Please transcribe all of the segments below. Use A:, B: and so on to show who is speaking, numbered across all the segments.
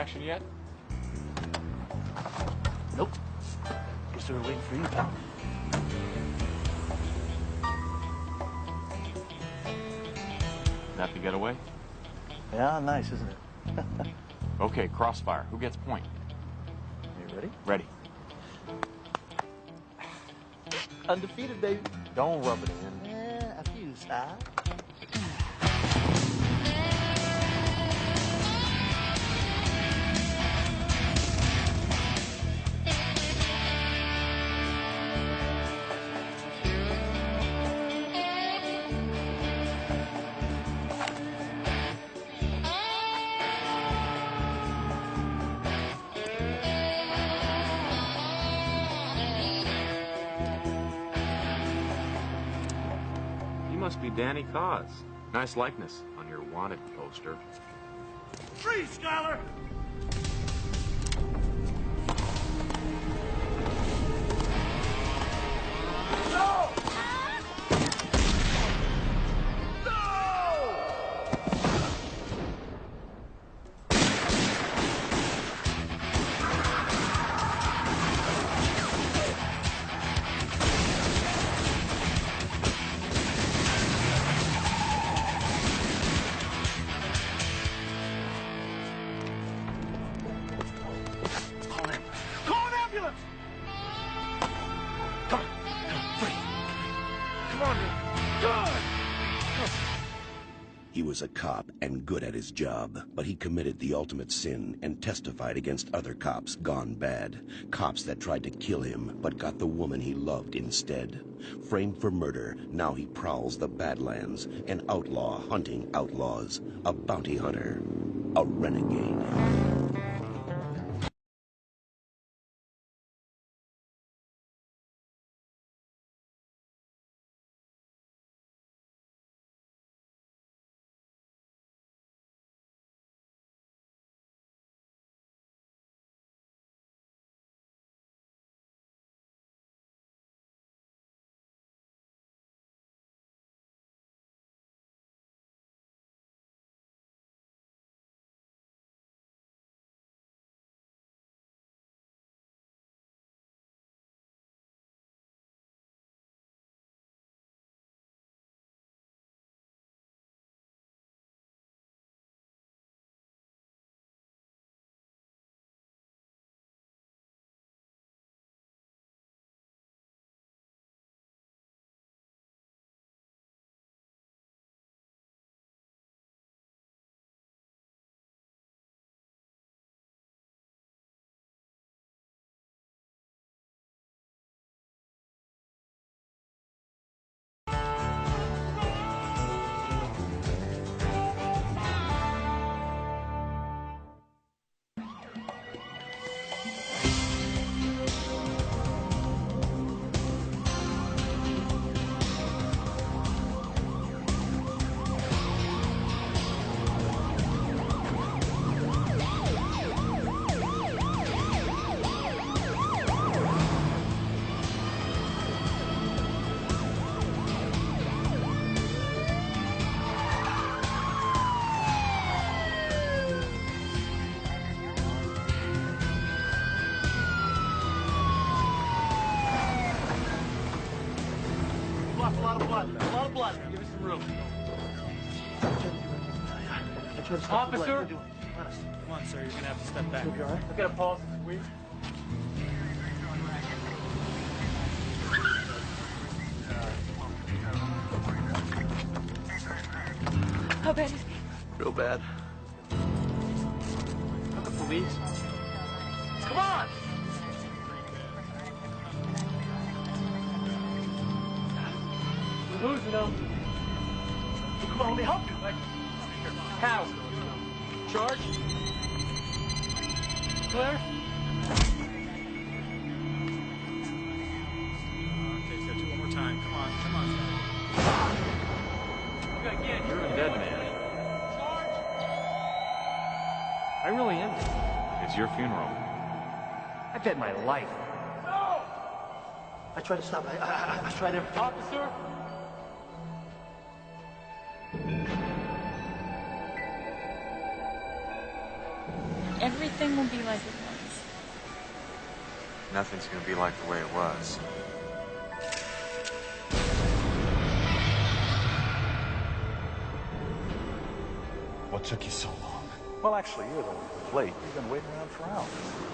A: action yet?
B: Nope. Guess they were waiting for you, pal.
A: That the getaway?
B: Yeah, nice, isn't it?
A: Okay, crossfire. Who gets point?
B: You ready?
A: Ready.
B: Undefeated, baby.
A: Don't rub it in.
B: Yeah, a few, huh?
A: You must be Danny Cause. Nice likeness on your wanted poster.
B: Freeze, Scholar! No!
C: He was a cop and good at his job, but he committed the ultimate sin and testified against other cops gone bad. Cops that tried to kill him, but got the woman he loved instead. Framed for murder, now he prowls the Badlands, an outlaw hunting outlaws, a bounty hunter, a renegade.
B: Give us some room.
D: Officer?
B: Come
D: on, sir. You're gonna have to step back.
B: You'll be all right?
D: Look at a pulse. Squeeze.
E: How bad is he?
B: Real bad.
D: Call the police.
B: Come on!
D: We're losing him.
B: Come on, let me help you.
D: How? Charge? Clear? Okay, let's do one more time. Come on. Again,
A: You're a dead man.
D: Charge!
A: I really am. It's your funeral.
B: I bet my life.
D: No!
B: I tried to stop. I tried everything.
D: Officer?
E: everything will be like it was.
A: Nothing's gonna be like the way it was.
F: What took you so long? Well, actually, you're the one who's late. You've been waiting around for hours.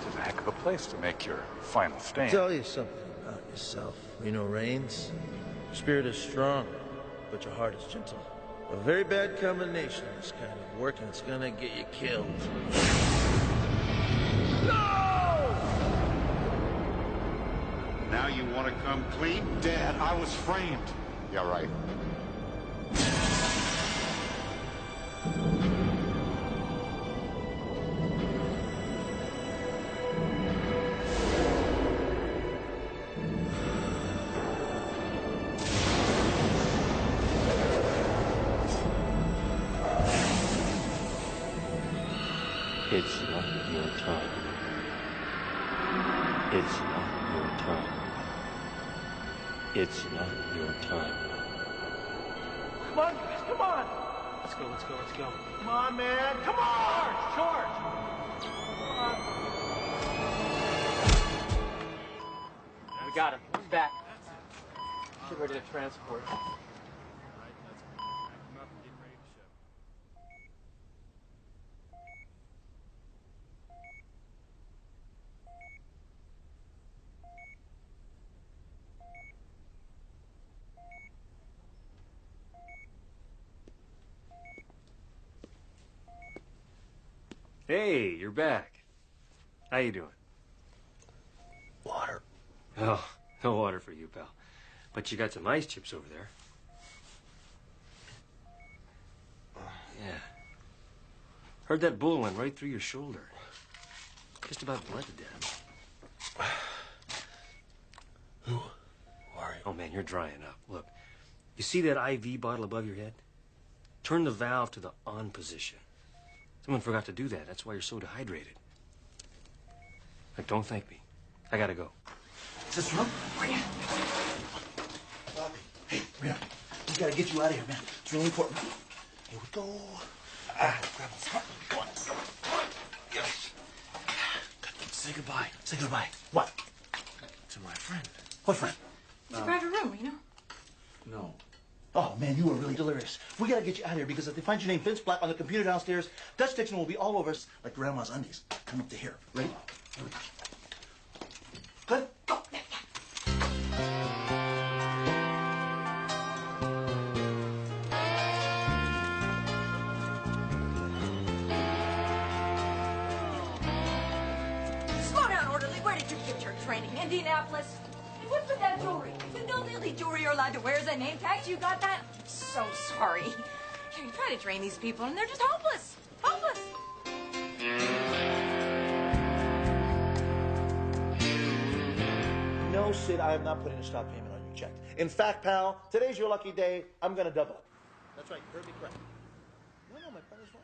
F: It's a heck of a place to make your final stand.
B: Tell you something about yourself. Reno Reigns. Your spirit is strong, but your heart is gentle. A very bad combination of this kind of work, and it's gonna get you killed. No!
G: Now you want to come clean?
F: Dad, I was framed.
G: Yeah, right.
H: It's not your time. It's not your time. It's not your time.
B: Come on, guys, come on!
D: Let's go, let's go, let's go.
B: Come on, man, come on!
D: Charge!
B: Come on.
D: We got him. He's back. Get ready to transport.
H: Hey, you're back. How you doing?
B: Water.
H: Oh, no water for you, pal. But you got some ice chips over there. Yeah. Heard that bullet went right through your shoulder. Just about bled to death.
B: Who are you?
H: Oh, man, you're drying up. Look, you see that IV bottle above your head? Turn the valve to the on position. Someone forgot to do that. That's why you're so dehydrated. Look, don't thank me. I gotta go.
B: Is this room? Bobby. Hey, Reno. We gotta get you out of here, man. It's really important. Here we go. Grab him. Come on. Come on. Yes. Say goodbye. Say goodbye. What?
A: To my friend.
B: What friend?
E: It's a private room, you know?
A: No.
B: Oh, man, you are really delirious. We gotta get you out of here because if they find your name Vince Black on the computer downstairs, Dutch Dixon will be all over us like Grandma's undies. Come up to here. Ready? Here we go. Good? Go.
I: Slow down, orderly. Where did you get your training? Indianapolis? What's with that jewelry? The only jewelry you're allowed to wear is a name tag. You got that? I'm so sorry. You try to train these people, and they're just hopeless. Hopeless.
B: No, Sid, I am not putting a stop payment on your check. In fact, pal, today's your lucky day. I'm gonna double it. That's right, you heard me correct. No, my brother's fine.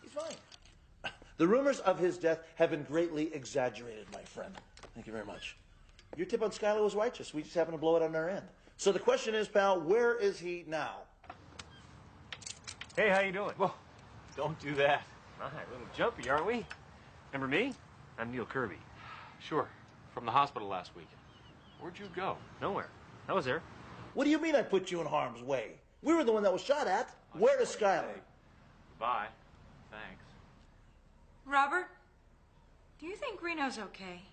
B: He's fine. The rumors of his death have been greatly exaggerated, my friend. Thank you very much. Your tip on Skylar was righteous. We just happened to blow it on our end. So the question is, pal, where is he now?
H: Hey, how you doing?
D: Whoa, don't do that.
H: All right, a little jumpy, aren't we? Remember me? I'm Neil Kirby.
A: Sure. From the hospital last week. Where'd you go?
H: Nowhere. I was there.
B: What do you mean I put you in harm's way? We were the one that was shot at. Where is Skylar?
A: Goodbye. Thanks.
I: Robert, do you think Reno's okay?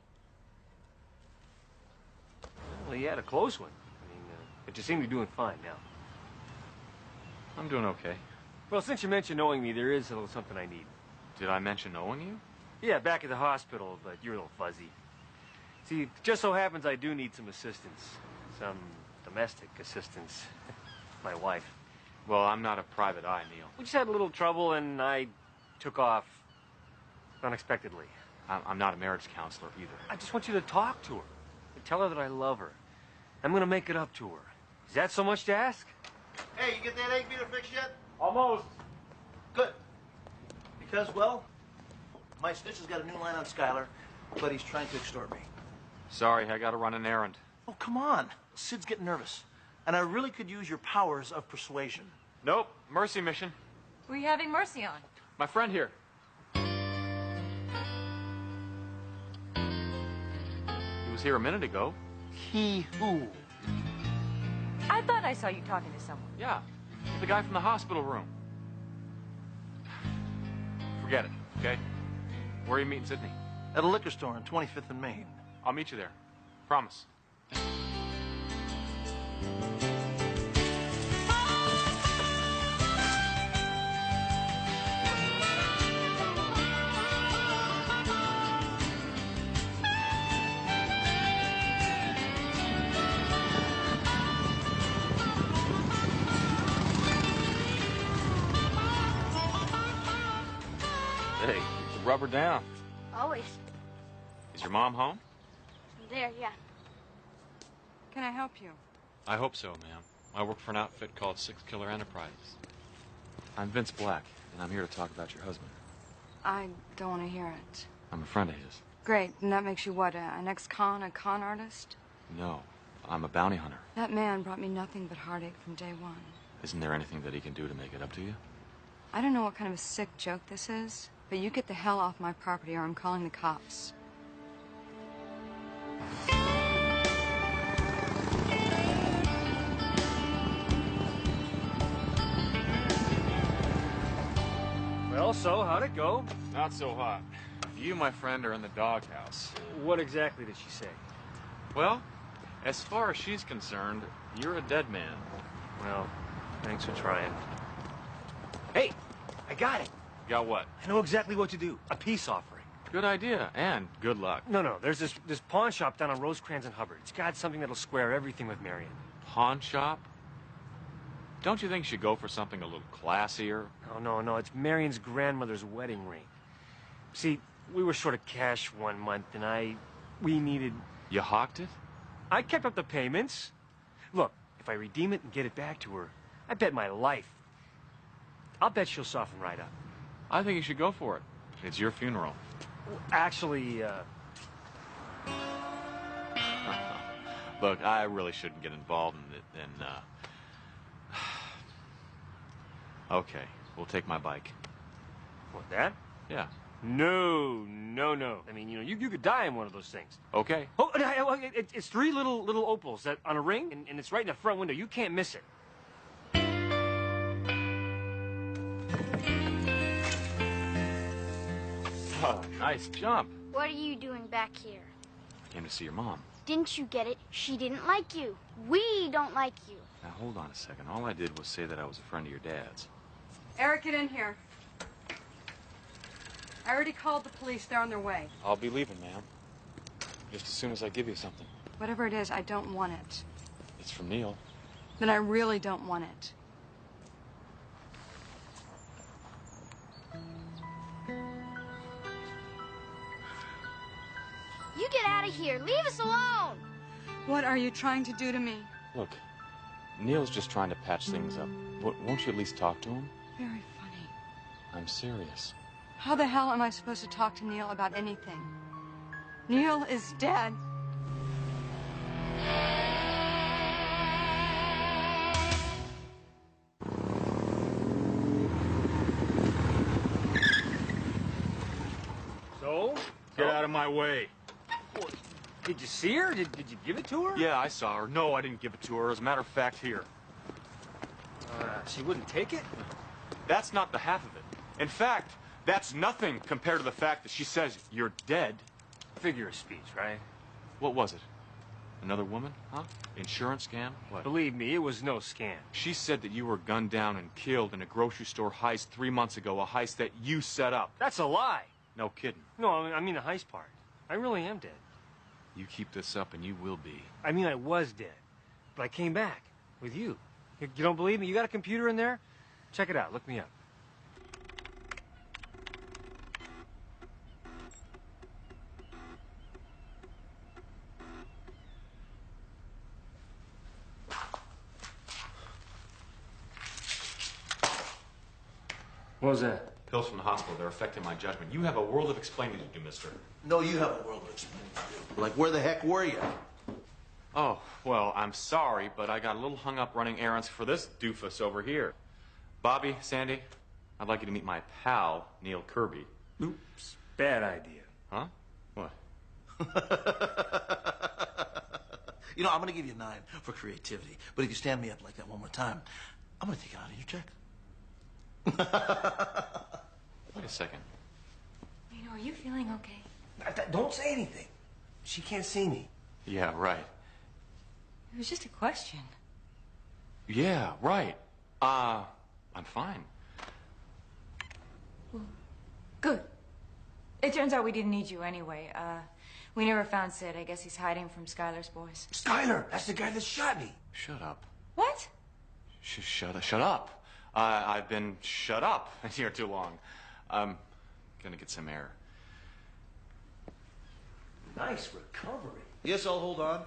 H: Well, he had a close one. I mean, but you seem to be doing fine now.
A: I'm doing okay.
H: Well, since you mentioned knowing me, there is a little something I need.
A: Did I mention knowing you?
H: Yeah, back at the hospital, but you're a little fuzzy. See, it just so happens I do need some assistance. Some domestic assistance. My wife.
A: Well, I'm not a private eye, Neil.
H: We just had a little trouble, and I took off unexpectedly.
A: I'm not a marriage counselor either.
H: I just want you to talk to her. And tell her that I love her. I'm going to make it up to her. Is that so much to ask?
B: Hey, you get that egg beater fixed yet?
D: Almost.
B: Good. Because, well, my snitch has got a new line on Skylar, but he's trying to extort me.
A: Sorry, I gotta run an errand.
B: Oh, come on. Sid's getting nervous. And I really could use your powers of persuasion.
A: Nope. Mercy mission.
I: Who are you having mercy on?
A: My friend here. was here a minute ago.
H: He who?
I: I thought I saw you talking to someone.
A: Yeah, the guy from the hospital room. Forget it, okay? Where are you meeting Sydney?
B: At a liquor store on 25th and Main.
A: I'll meet you there. Promise. Hey, rubber down.
J: Always.
A: Is your mom home?
J: There, yeah.
E: Can I help you?
A: I hope so, ma'am. I work for an outfit called Six Killer Enterprises. I'm Vince Black, and I'm here to talk about your husband.
E: I don't want to hear it.
A: I'm a friend of his.
E: Great. And that makes you what, an ex-con, a con artist?
A: No, I'm a bounty hunter.
E: That man brought me nothing but heartache from day one.
A: Isn't there anything that he can do to make it up to you?
E: I don't know what kind of a sick joke this is, but you get the hell off my property or I'm calling the cops.
H: Well, so, how'd it go?
A: Not so hot. You, my friend, are in the doghouse.
H: What exactly did she say?
A: Well, as far as she's concerned, you're a dead man.
H: Well, thanks for trying. Hey, I got it.
A: Got what?
H: I know exactly what to do. A peace offering.
A: Good idea, and good luck.
H: No, there's this pawn shop down on Rosecrans and Hubbard. It's got something that'll square everything with Marion.
A: Pawn shop? Don't you think you should go for something a little classier?
H: Oh, no, it's Marion's grandmother's wedding ring. See, we were short of cash one month, and we needed...
A: You hawked it?
H: I kept up the payments. Look, if I redeem it and get it back to her, I bet my life. I'll bet she'll soften right up.
A: I think you should go for it. It's your funeral.
H: Actually,
A: Look, I really shouldn't get involved in it, and, Okay, we'll take my bike.
H: What, that?
A: Yeah.
H: No. I mean, you could die in one of those things.
A: Okay.
H: Oh, it's three little opals that on a ring, and it's right in the front window. You can't miss it.
A: Oh, nice jump.
J: What are you doing back here?
A: I came to see your mom.
J: Didn't you get it? She didn't like you. We don't like you.
A: Now, hold on a second. All I did was say that I was a friend of your dad's.
E: Eric, get in here. I already called the police. They're on their way.
A: I'll be leaving, ma'am. Just as soon as I give you something.
E: Whatever it is, I don't want it.
A: It's from Neil.
E: Then I really don't want it.
J: You get out of here. Leave us alone.
E: What are you trying to do to me?
A: Look, Neil's just trying to patch things up. Won't you at least talk to him?
E: Very funny.
A: I'm serious.
E: How the hell am I supposed to talk to Neil about anything? Neil is dead.
H: So?
A: Get out of my way.
H: Well, did you see her? Did you give it to her?
A: Yeah, I saw her. No, I didn't give it to her. As a matter of fact, here.
H: She wouldn't take it?
A: That's not the half of it. In fact, that's nothing compared to the fact that she says you're dead.
H: Figure of speech, right?
A: What was it? Another woman, huh? Insurance scam? What?
H: Believe me, it was no scam.
A: She said that you were gunned down and killed in a grocery store heist 3 months ago, a heist that you set up.
H: That's a lie.
A: No kidding.
H: No, I mean the heist part. I really am dead.
A: You keep this up and you will be.
H: I mean, I was dead. But I came back with you. You don't believe me? You got a computer in there? Check it out. Look me up. What was that?
A: Pills from the hospital, they're affecting my judgment. You have a world of explaining to do, mister.
B: No, you have a world of explaining to do. Like, where the heck were you?
A: Oh, well, I'm sorry, but I got a little hung up running errands for this doofus over here. Bobby, Sandy, I'd like you to meet my pal, Neil Kirby.
H: Oops. Bad idea.
A: Huh? What?
B: You know, I'm going to give you a 9 for creativity. But if you stand me up like that one more time, I'm going to take it out of your check.
A: Wait a second.
E: Reno, are you feeling okay?
H: Don't say anything. She can't see me.
A: Yeah, right.
E: It was just a question.
A: Yeah, right. I'm fine.
I: Well, good. It turns out we didn't need you anyway. We never found Sid. I guess he's hiding from Skylar's boys.
H: Skylar, that's the guy that shot me.
A: Shut up.
I: What?
A: Shut up. I've been shut up here too long. I'm gonna get some air.
H: Nice recovery.
B: Yes, I'll hold on.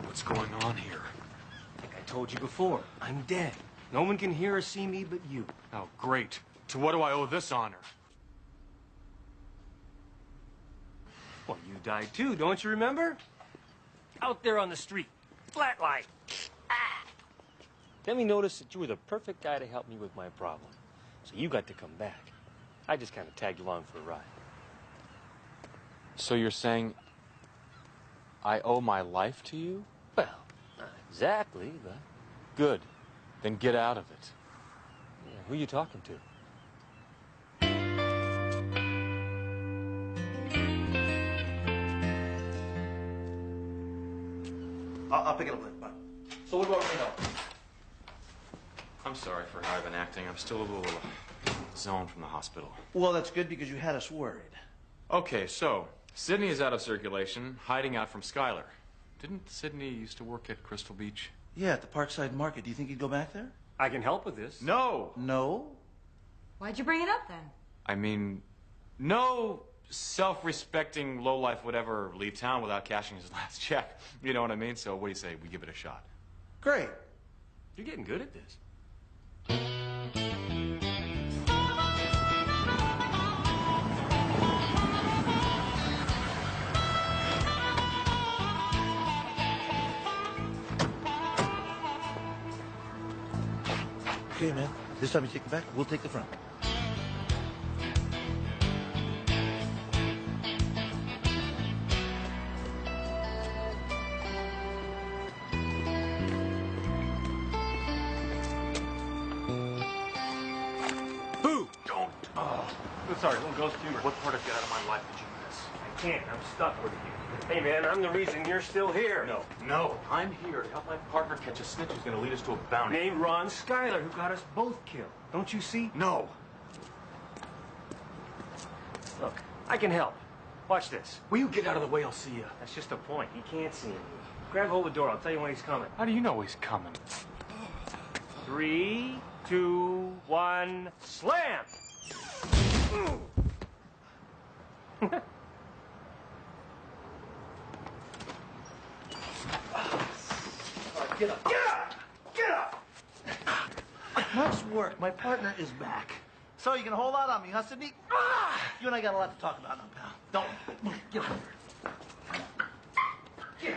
A: What's going on here?
H: Like I told you before, I'm dead. No one can hear or see me but you.
A: Oh, great. To what do I owe this honor?
H: Well, you died too, don't you remember? Out there on the street, flatline. Ah! Then we noticed that you were the perfect guy to help me with my problem. So you got to come back. I just kind of tagged along for a ride.
A: So you're saying I owe my life to you?
H: Well, not exactly, but...
A: Good. Then get out of it.
H: Yeah, who are you talking to?
B: I'll pick it up later. Bye. So what about Reno?
A: I'm sorry for how I've been acting. I'm still a little zoned from the hospital.
B: Well, that's good because you had us worried.
A: Okay, so Sydney is out of circulation, hiding out from Skylar. Didn't Sydney used to work at Crystal Beach?
B: Yeah, at the Parkside Market. Do you think he'd go back there?
H: I can help with this.
A: No!
B: No?
I: Why'd you bring it up then?
A: I mean, no self-respecting lowlife would ever leave town without cashing his last check. You know what I mean? So what do you say? We give it a shot.
B: Great.
H: You're getting good at this.
B: Okay, man. This time you take the back, we'll take the front.
H: Boo! Don't. Oh. Sorry, little ghost humor.
A: What part of Get Out of My Life did you miss?
H: I can't. I'm stuck with you. Hey, man, I'm the reason you're still here.
A: No. I'm here to help my partner catch a snitch who's going to lead us to a bounty.
H: Named Ron Skylar, who got us both killed. Don't you see?
A: No.
H: Look, I can help. Watch this.
A: Will you get out of the way? I'll see you.
H: That's just the point. He can't see me. Grab hold of the door. I'll tell you when he's coming.
A: How do you know he's coming?
H: 3, 2, 1, slam!
B: Get up. Get up! Get up! Nice work. My partner is back. So you can hold out on me, huh, Sydney? You and I got a lot to talk about now, pal. Don't. Get over here. Get.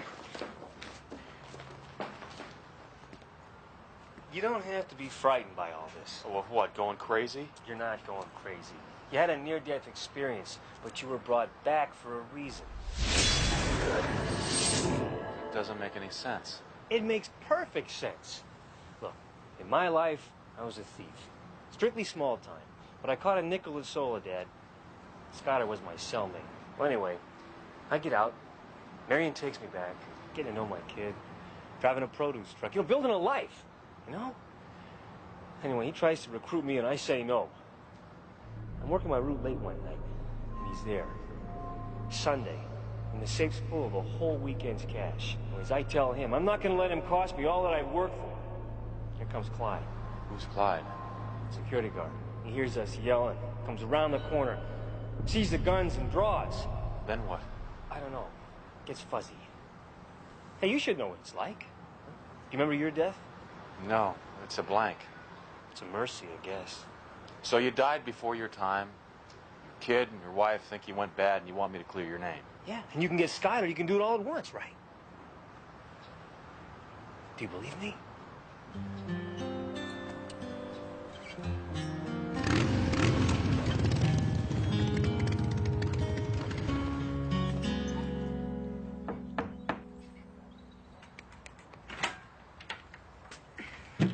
H: You don't have to be frightened by all this.
A: Oh, of what? Going crazy?
H: You're not going crazy. You had a near-death experience, but you were brought back for a reason.
A: Doesn't make any sense.
H: It makes perfect sense. Look, in my life, I was a thief. Strictly small time. But I caught a nickel in Soledad. Skylar was my cellmate. Well, anyway, I get out. Marion takes me back. Getting to know my kid. Driving a produce truck. You know, building a life. You know? Anyway, he tries to recruit me and I say no. I'm working my route late one night. And he's there. Sunday. And the safe's full of a whole weekend's cash. And as I tell him, I'm not going to let him cost me all that I've worked for. Here comes Clyde.
A: Who's Clyde?
H: Security guard. He hears us yelling, comes around the corner, sees the guns and draws.
A: Then what?
H: I don't know. Gets fuzzy. Hey, you should know what it's like. Do you remember your death?
A: No, it's a blank.
H: It's a mercy, I guess.
A: So you died before your time. Your kid and your wife think you went bad and you want me to clear your name.
H: Yeah, and you can get Skylar. You can do it all at once, right? Do you believe me?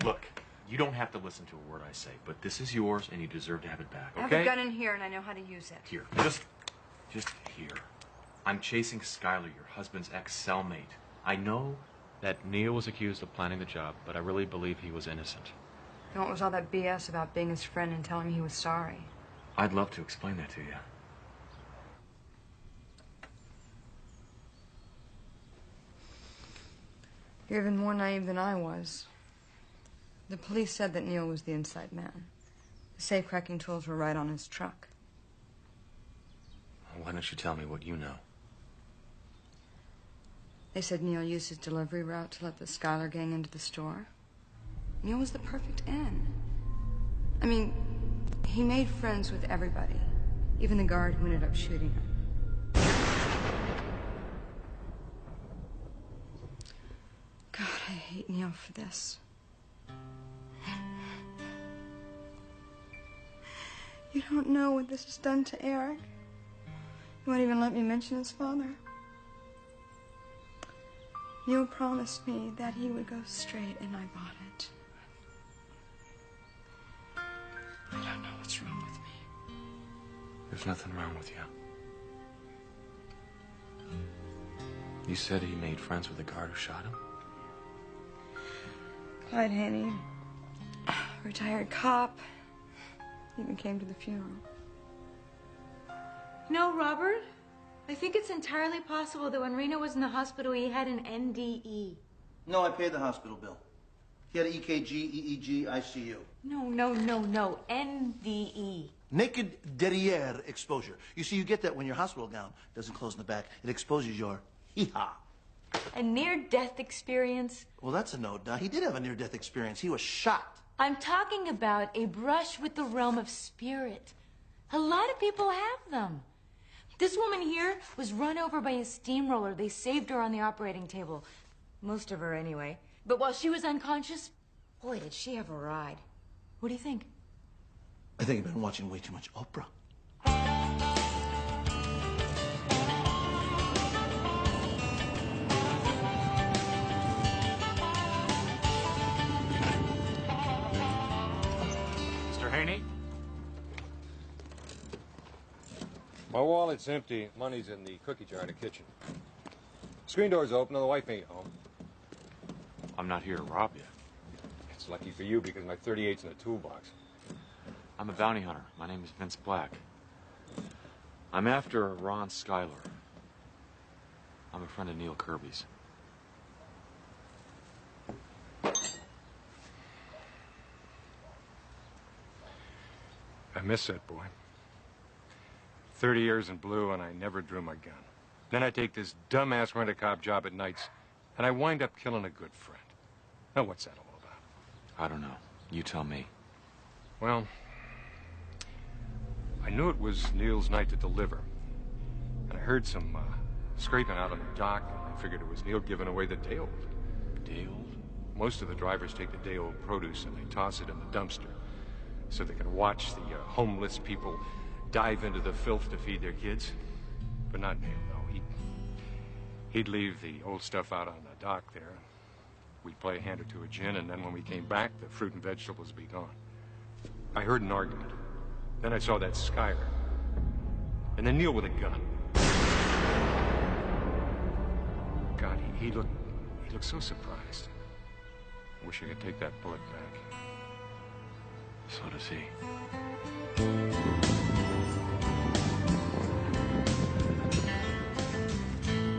A: Look, you don't have to listen to a word I say, but this is yours and you deserve to have it back, okay?
E: I have a gun in here and I know how to use it.
A: Here, just here. I'm chasing Skylar, your husband's ex-cellmate. I know that Neil was accused of planning the job, but I really believe he was innocent.
E: And what was all that BS about being his friend and telling me he was sorry?
A: I'd love to explain that to you.
E: You're even more naive than I was. The police said that Neil was the inside man. The safe-cracking tools were right on his truck.
A: Why don't you tell me what you know?
E: They said Neil used his delivery route to let the Skylar gang into the store. Neil was the perfect in. I mean, he made friends with everybody, even the guard who ended up shooting him. God, I hate Neil for this. You don't know what this has done to Eric. You won't even let me mention his father. Neil promised me that he would go straight, and I bought it. I don't know what's wrong with me.
A: There's nothing wrong with you. You said he made friends with the guard who shot him?
E: Clyde Haney, retired cop, even came to the funeral.
I: No, Robert. I think it's entirely possible that when Reno was in the hospital, he had an NDE.
B: No, I paid the hospital bill. He had an EKG, EEG, ICU.
I: No. NDE.
B: Naked derriere exposure. You see, you get that when your hospital gown doesn't close in the back. It exposes your hee-haw.
I: A near-death experience?
B: Well, that's a no doubt. He did have a near-death experience. He was shot.
I: I'm talking about a brush with the realm of spirit. A lot of people have them. This woman here was run over by a steamroller. They saved her on the operating table. Most of her, anyway. But while she was unconscious, boy, did she have a ride. What do you think?
B: I think I've been watching way too much Oprah.
A: Mr. Haney?
K: My wallet's empty. Money's in the cookie jar in the kitchen. Screen door's open and the wife ain't home.
A: I'm not here to rob you.
K: It's lucky for you because my 38's in the toolbox.
A: I'm a bounty hunter. My name is Vince Black. I'm after Ron Skylar. I'm a friend of Neil Kirby's.
K: I miss that boy. 30 years in blue and I never drew my gun. Then I take this dumbass rent-a-cop job at nights and I wind up killing a good friend. Now what's that all about?
A: I don't know. You tell me.
K: Well, I knew it was Neil's night to deliver. And I heard some scraping out on the dock, and I figured it was Neil giving away the day-old.
A: Day-old?
K: Most of the drivers take the day-old produce and they toss it in the dumpster so they can watch the homeless people dive into the filth to feed their kids. But not Neil, no. He'd leave the old stuff out on the dock there. We'd play a hand or two of gin, and then when we came back, the fruit and vegetables would be gone. I heard an argument. Then I saw that Skylar. And then Neil with a gun. God, he looked so surprised. I wish I could take that bullet back.
A: So does he.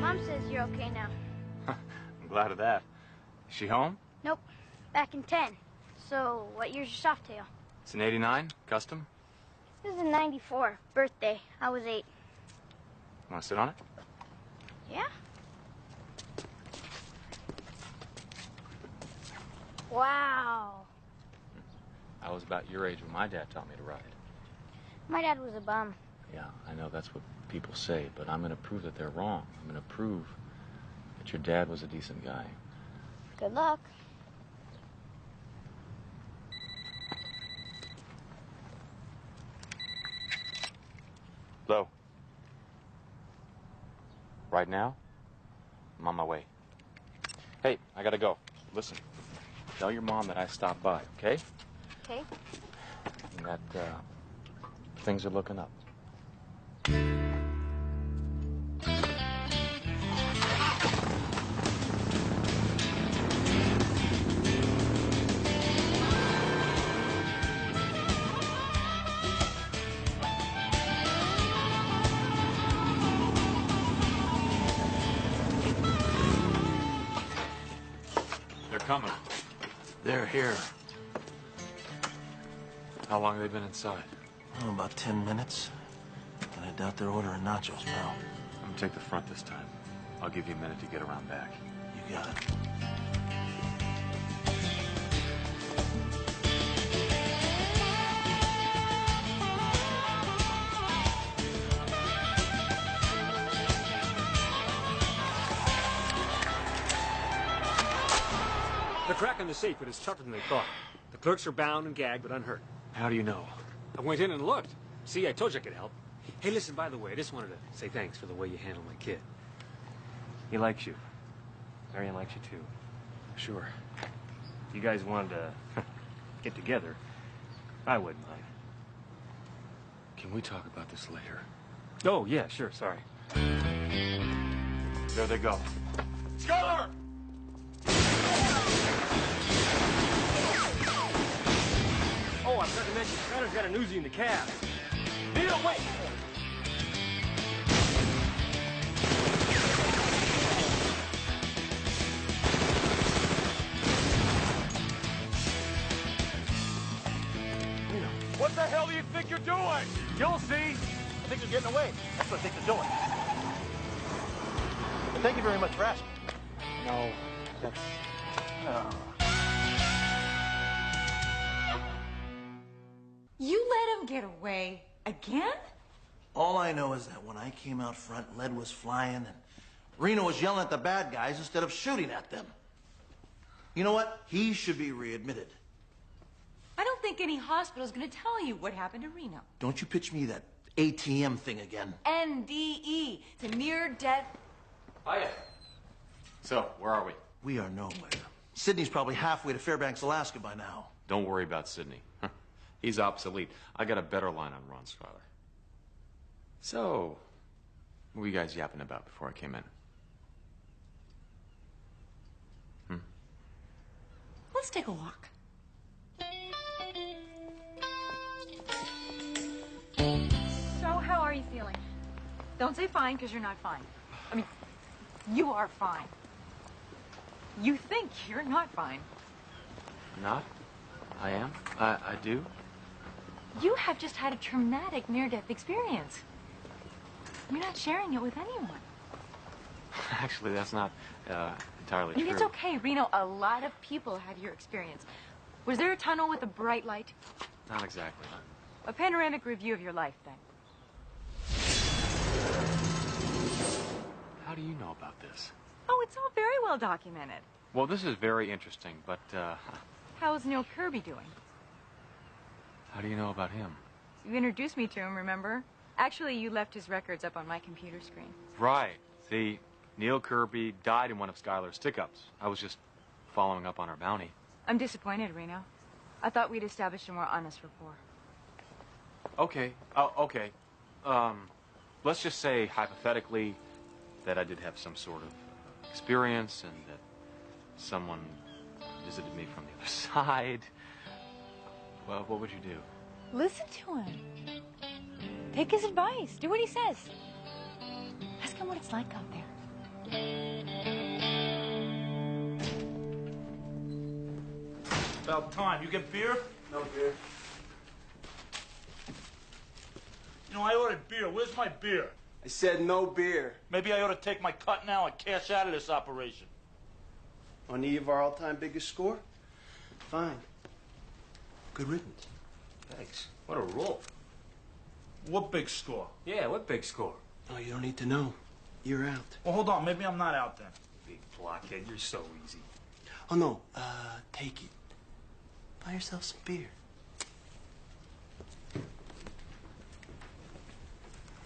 J: Mom says you're okay now.
A: I'm glad of that. Is she home?
J: Nope. Back in 10. So, what year's your Softail?
A: It's an 89, custom.
J: This is a 94. Birthday. I was 8.
A: Want to sit on it?
J: Yeah? Wow.
A: I was about your age when my dad taught me to ride.
J: My dad was a bum.
A: Yeah, I know that's what people say, but I'm going to prove that they're wrong. I'm going to prove that your dad was a decent guy.
J: Good luck.
A: Hello. Right now? I'm on my way. Hey, I gotta go. Listen. Tell your mom that I stopped by, okay?
J: Okay.
A: And that things are looking up. They're coming.
B: They're here.
A: How long have they been inside?
B: Oh, about 10 minutes. And I doubt they're ordering nachos, pal.
A: I'm gonna take the front this time. I'll give you a minute to get around back.
B: You got it.
H: They're cracking the safe, but it's tougher than they thought. The clerks are bound and gagged, but unhurt.
A: How do you know?
H: I went in and looked. See, I told you I could help. Hey, listen, by the way, I just wanted to say thanks for the way you handled my kid. He likes you. Marion likes you, too.
A: Sure.
H: If you guys wanted to get together, I wouldn't mind.
A: Can we talk about this later?
H: Oh, yeah, sure, sorry.
A: There they go. Skylar!
H: Oh, I forgot to mention, Skylar's got a Uzi in the cab. Neil, wait!
B: What the hell do you think you're doing? You'll see. I think they're getting away. That's what I think they're doing. But thank you very much for asking.
A: No, that's...
I: You let him get away again?
B: All I know is that when I came out front, lead was flying, and Reno was yelling at the bad guys instead of shooting at them. You know what? He should be readmitted.
I: I don't think any hospital is going to tell you what happened to Reno.
B: Don't you pitch me that ATM thing again.
I: NDE. It's a near-death...
A: Hiya. So, where are we?
B: We are nowhere. Sydney's probably halfway to Fairbanks, Alaska by now.
A: Don't worry about Sydney. He's obsolete. I got a better line on Ron Skylar. So, what were you guys yapping about before I came in?
I: Let's take a walk. So, how are you feeling? Don't say fine, because you're not fine. I mean, you are fine. You think you're not fine.
A: Not? I am? I do?
I: You have just had a traumatic near-death experience. You're not sharing it with anyone.
A: Actually, that's not entirely
I: I mean,
A: true.
I: it's okay, Reno. A lot of people had your experience. Was there a tunnel with a bright light?
A: Not exactly.
I: A panoramic review of your life, then.
A: How do you know about this?
I: Oh, it's all very well documented.
A: Well, this is very interesting, but
I: How's Neil Kirby doing?
A: how do you know about him?
I: You introduced me to him, remember? Actually, you left his records up on my computer screen.
A: Right. See, Neil Kirby died in one of Skylar's stick-ups. I was just following up on our bounty.
I: I'm disappointed, Reno. I thought we'd established a more honest rapport.
A: Okay. Okay. Let's just say, hypothetically, that I did have some sort of experience and that someone visited me from the other side. Well, what would you do?
I: Listen to him. Take his advice. Do what he says. Ask him what it's like out there.
B: About time. You get beer?
H: No beer.
B: You know, I ordered beer. Where's my beer?
L: I said no beer.
B: Maybe I ought to take my cut now and cash out of this operation.
L: On the eve of our all-time biggest score? Fine.
B: Good riddance.
H: Thanks. What a roll.
B: What big score?
H: Yeah, what big score?
L: Oh, you don't need to know. You're out.
B: Well, hold on. Maybe I'm not out then.
H: Big blockhead, you're so easy.
L: Oh, no. Take it. Buy yourself some beer.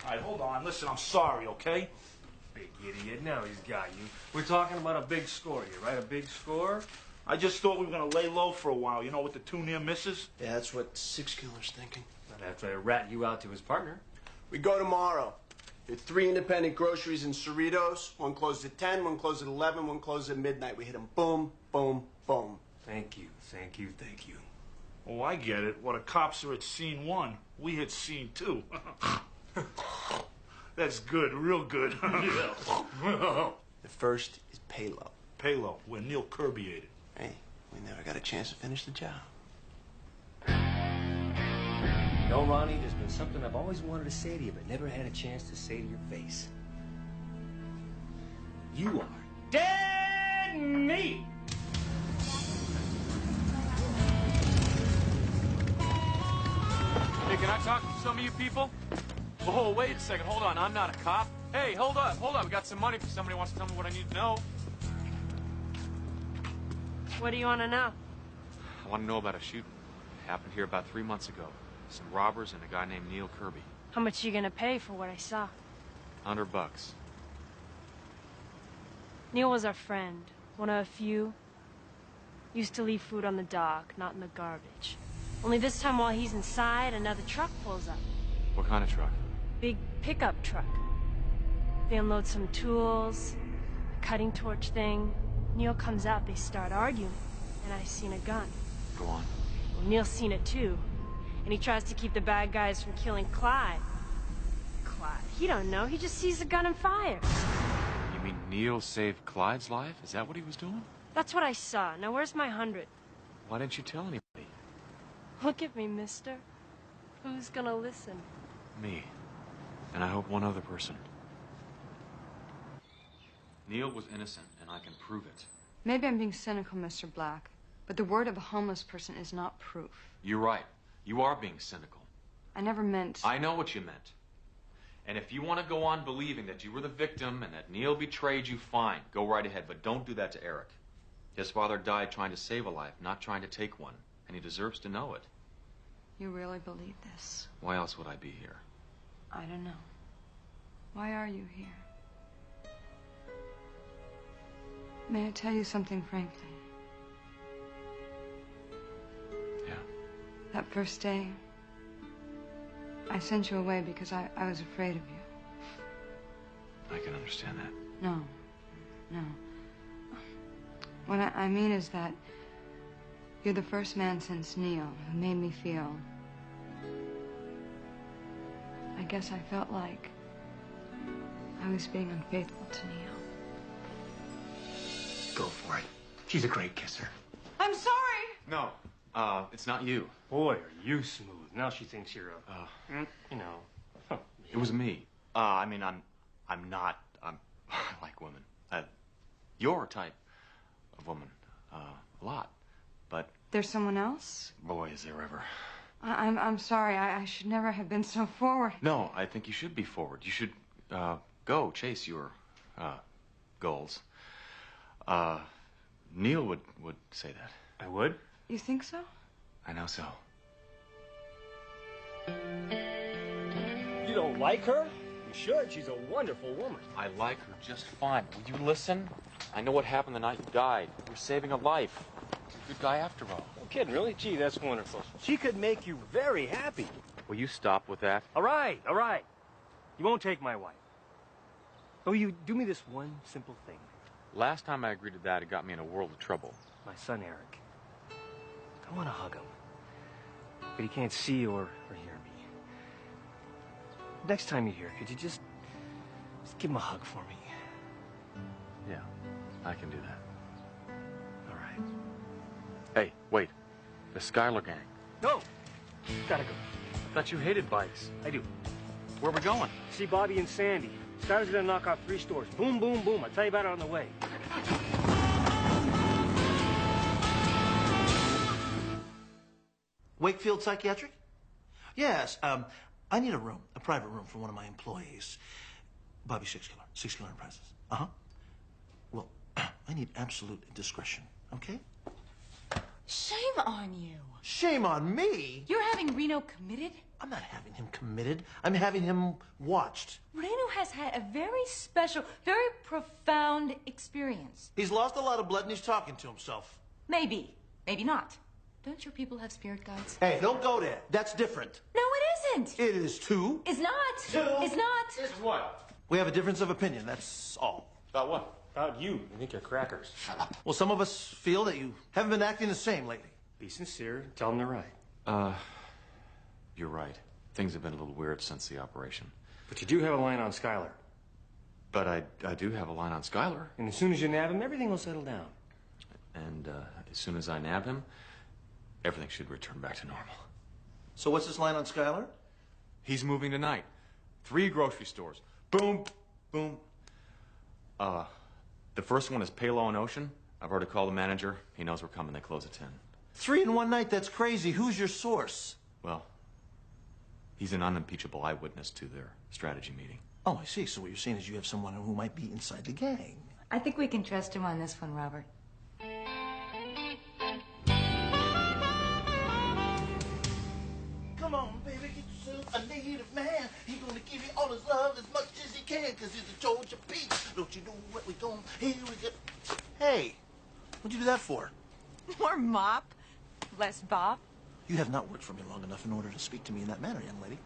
B: All right, hold on. Listen, I'm sorry, okay?
H: Big idiot, now he's got you. We're talking about a big score here, right? A big score?
M: I just thought we were gonna lay low for a while, you know, with the 2 near misses.
L: Yeah, that's what Six Killer's thinking.
H: Not after I rat you out to his partner.
L: We go tomorrow. There are 3 independent groceries in Cerritos. One closes at 10, one closes at 11, one closes at midnight. We hit them boom, boom, boom.
H: Thank you, thank you, thank you.
M: Oh, I get it. Well, the cops are at scene 1. We hit scene 2. That's good, real good.
L: The first is Palo.
M: Palo, where Neil Kirby ate it.
L: Hey, we never got a chance to finish the job.
H: No, Ronnie, there's been something I've always wanted to say to you, but never had a chance to say to your face. You are dead meat!
A: Hey, can I talk to some of you people? Whoa, wait a second. Hold on. I'm not a cop. Hey, hold on. Hold on. We got some money for somebody who wants to tell me what I need to know.
N: What do you want to know?
A: I want to know about a shooting. It happened here about 3 months ago. Some robbers and a guy named Neil Kirby.
N: How much are you gonna pay for what I saw?
A: $100.
N: Neil was our friend. One of a few. Used to leave food on the dock, not in the garbage. Only this time while he's inside, another truck pulls up.
A: What kind of truck?
N: Big pickup truck. They unload some tools, a cutting torch thing. Neil comes out, they start arguing, and I seen a gun.
A: Go on.
N: Well, Neil's seen it too. And he tries to keep the bad guys from killing Clyde. Clyde? He don't know. He just sees the gun and fires.
A: You mean Neil saved Clyde's life? Is that what he was doing?
N: That's what I saw. Now where's my 100?
A: Why didn't you tell anybody?
N: Look at me, mister. Who's gonna listen?
A: Me. And I hope one other person. Neil was innocent, and I can prove it.
E: Maybe I'm being cynical, Mr. Black, but the word of a homeless person is not proof.
A: You're right. You are being cynical.
E: I never meant...
A: I know what you meant. And if you want to go on believing that you were the victim and that Neil betrayed you, fine. Go right ahead, but don't do that to Eric. His father died trying to save a life, not trying to take one. And he deserves to know it.
E: You really believe this?
A: Why else would I be here?
E: I don't know. Why are you here? May I tell you something frankly?
A: Yeah.
E: That first day, I sent you away because I was afraid of you.
A: I can understand that.
E: No. No. What I mean is that you're the first man since Neil who made me feel... I guess I felt like I was being unfaithful to Neil.
L: Go for it. She's a great kisser.
E: I'm sorry!
A: No, it's not you.
H: Boy, are you smooth. Now she thinks you're a, you know.
A: It was me. I mean, I'm not, I like women. Your type of woman, a lot. But...
E: There's someone else?
A: Boy, is there ever.
E: I'm sorry. I should never have been so forward.
A: No, I think you should be forward. You should, go chase your, goals. Neil would say that.
H: I would?
E: You think so?
A: I know so.
H: You don't like her? You should. She's a wonderful woman.
A: I like her just fine. Will you listen? I know what happened the night you died. You were saving a life. You're a good guy after all.
H: No kidding, really? Gee, that's wonderful. She could make you very happy.
A: Will you stop with that?
H: All right, all right. You won't take my wife. Oh, you do me this one simple thing.
A: Last time I agreed to that, it got me in a world of trouble.
H: My son, Eric. I want to hug him. But he can't see or hear me. Next time you're here, could you just give him a hug for me?
A: Yeah, I can do that.
H: All right.
A: Hey, wait. The Schuyler gang.
H: No! Gotta go.
A: I thought you hated bikes.
H: I do.
A: Where are we going?
H: See Bobby and Sandy. Schuyler's gonna knock off 3 stores. Boom, boom, boom. I'll tell you about it on the way.
B: Wakefield Psychiatric? Yes, I need a room, a private room for one of my employees. Bobby Six Killer Enterprises. Uh-huh. Well, I need absolute discretion, okay?
I: Shame on you.
B: Shame on me?
I: You're having Reno committed?
B: I'm not having him committed. I'm having him watched.
I: Reno has had a very special, very profound experience.
B: He's lost a lot of blood and he's talking to himself.
I: Maybe. Maybe not. Don't your people have spirit guides?
B: Hey, don't go there. That's different.
I: No, it isn't.
B: It is too.
I: It's not. It's not.
A: This is what?
B: We have a difference of opinion, that's all.
A: About what?
H: About you. You think you're crackers.
B: Well, some of us feel that you haven't been acting the same lately.
H: Be sincere. Tell them they're right.
A: You're right. Things have been a little weird since the operation.
H: But you do have a line on Skylar.
A: But I do have a line on Skylar.
H: And as soon as you nab him, everything will settle down.
A: And as soon as I nab him, everything should return back to normal.
B: So what's this line on Skylar?
A: He's moving tonight. 3 grocery stores. Boom, boom. The first one is Palo and Ocean. I've already called the manager. He knows we're coming. They close at 10.
B: 3 in one night? That's crazy. Who's your source?
A: Well, he's an unimpeachable eyewitness to their strategy meeting.
B: Oh, I see. So what you're saying is you have someone who might be inside the gang.
I: I think we can trust him on this one, Robert.
B: Come on, baby, get yourself a native man. He's gonna give you all his love as much as he can, cause he's a Georgia peach. Don't you know what we gon' here we go. Hey, what'd you do that for?
I: More mop, less bop.
B: You have not worked for me long enough in order to speak to me in that manner, young lady.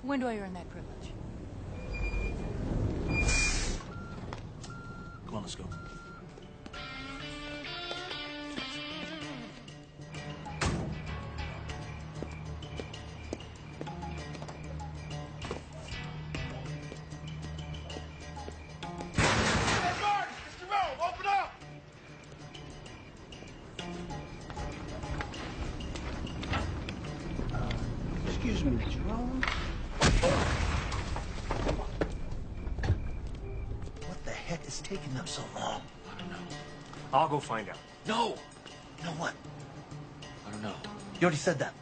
I: When do I earn that privilege?
B: Come on, let's go. Excuse me, Jerome. What the heck is taking them so long?
A: I don't know.
H: I'll go find out.
B: No! You know what?
A: I don't know.
B: You already said that.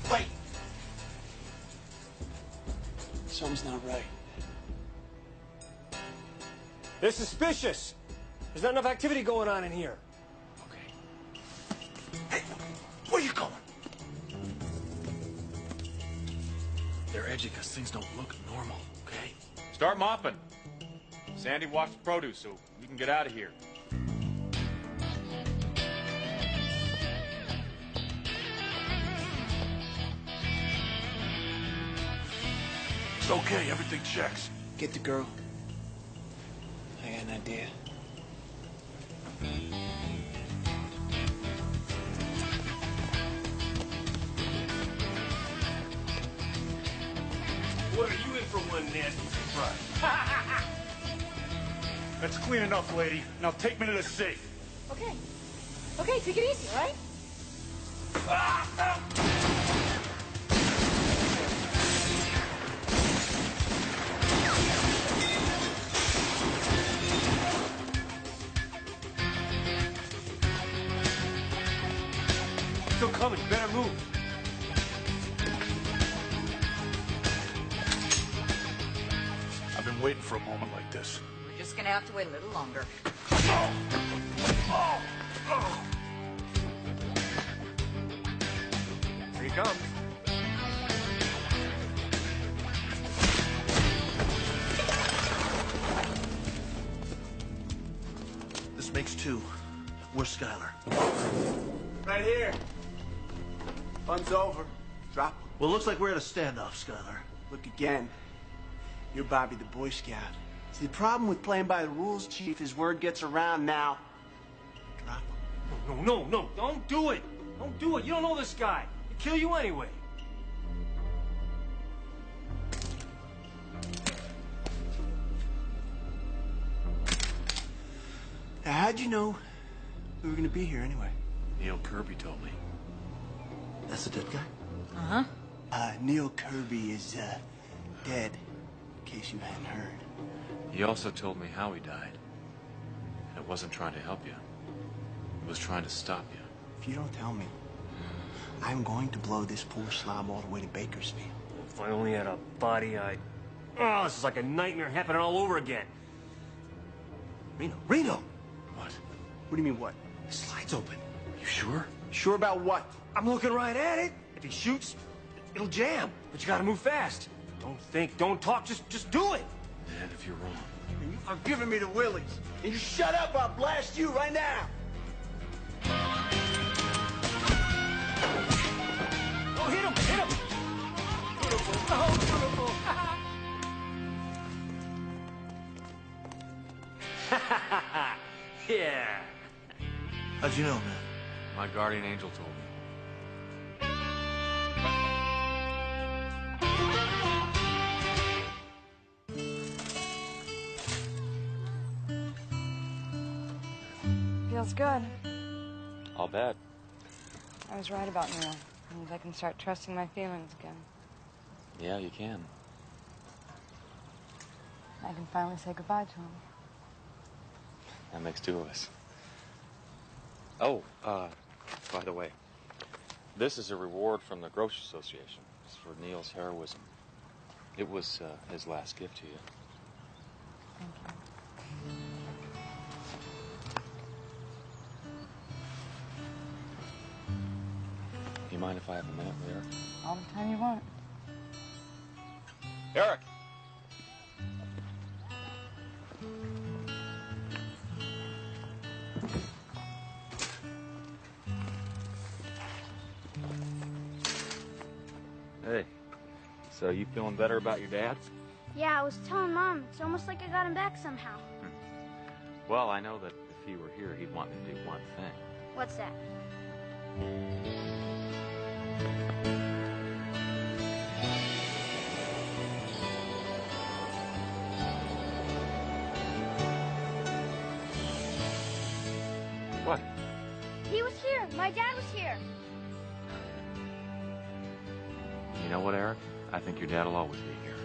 B: Wait!
L: Something's not right.
H: They're suspicious. There's not enough activity going on in here.
B: Hey, where you going?
A: They're edgy because things don't look normal, okay? Start mopping. Sandy, watch the produce so we can get out of here.
M: It's okay, everything checks.
L: Get the girl. I got an idea.
H: What are you in for one nasty surprise?
M: That's clean enough, lady. Now take me to the safe.
I: Okay. Okay, take it easy, all right?
H: Still coming. You better move.
M: I've been waiting for a moment like this.
I: We're just gonna have to wait a little longer.
H: Here he comes.
B: This makes 2. Where's Skylar?
L: Right here. Fun's over. Drop him.
B: Well, looks like we're at a standoff, Skylar.
L: Look again. You're Bobby the Boy Scout. See, the problem with playing by the rules, Chief, is word gets around now. Drop him.
H: No. Don't do it. Don't do it. You don't know this guy. He'll kill you anyway.
L: Now, how'd you know we were gonna be here anyway?
A: Neil Kirby told me.
B: That's the dead guy?
I: Uh-huh.
L: Neil Kirby is, dead. In case you hadn't heard.
A: He also told me how he died. And it wasn't trying to help you. It was trying to stop you.
L: If you don't tell me, I'm going to blow this poor slob all the way to Bakersfield.
H: If I only had a body, I'd... Oh, this is like a nightmare happening all over again. Reno!
A: What?
L: What do you mean, what?
H: The slide's open.
A: You sure?
L: Sure about what?
H: I'm looking right at it. If he shoots, it'll jam. But you gotta move fast. Don't think, don't talk, just do it.
A: And if you're wrong?
L: are giving me the willies. And you shut up, I'll blast you right now.
D: Oh, hit him! Hit him! Beautiful. Oh, beautiful.
H: Yeah.
B: How'd you know, man?
A: My guardian angel told me.
E: Feels good.
A: I'll bet.
E: I was right about Neil. Means I can start trusting my feelings again.
A: Yeah, you can.
E: I can finally say goodbye to him.
A: That makes two of us. Oh, by the way, this is a reward from the Grocery Association. It's for Neil's heroism. It was his last gift to you.
E: Thank you.
A: Do you mind if I have a minute with Eric?
E: All the time you want.
A: Eric! Hey, so you feeling better about your dad?
J: Yeah, I was telling Mom. It's almost like I got him back somehow.
A: Well, I know that if he were here, he'd want me to do one thing.
J: What's that?
A: What?
J: He was here. My dad was here.
A: You know what, Eric? I think your dad will always be here.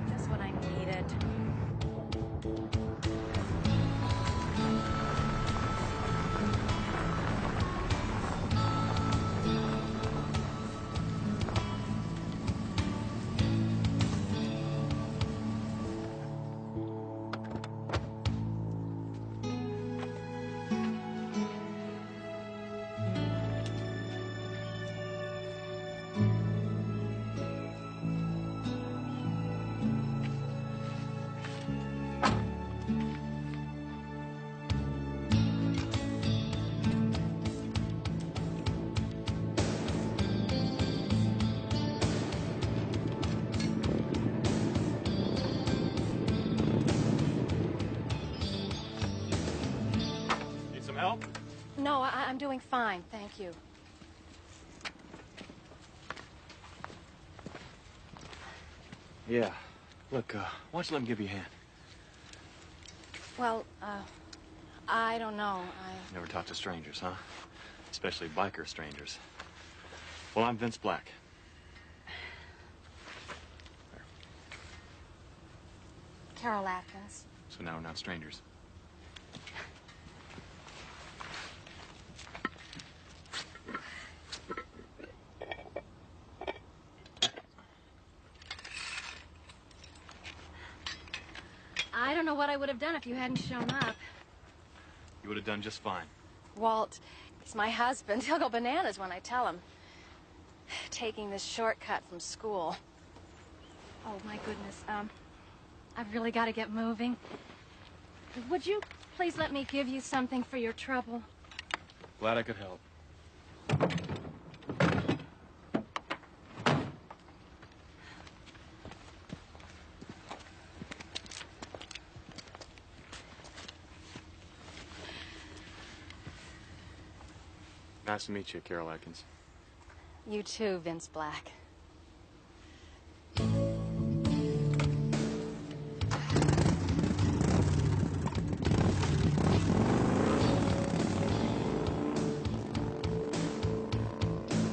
N: Just what I needed.
A: Need some help?
N: No, I'm doing fine, thank you.
A: Yeah. Look, why don't you let me give you a hand?
N: Well, I don't know.
A: Never talk to strangers, huh? Especially biker strangers. Well, I'm Vince Black.
O: Carol Atkins.
A: So now we're not strangers.
O: I don't know what I would have done if you hadn't shown up.
A: You would have done just fine.
O: Walt, he's my husband. He'll go bananas when I tell him. Taking this shortcut from school. Oh, my goodness. I've really got to get moving. Would you please let me give you something for your trouble?
A: Glad I could help. Nice to meet you, Carol Atkins.
O: You too, Vince Black.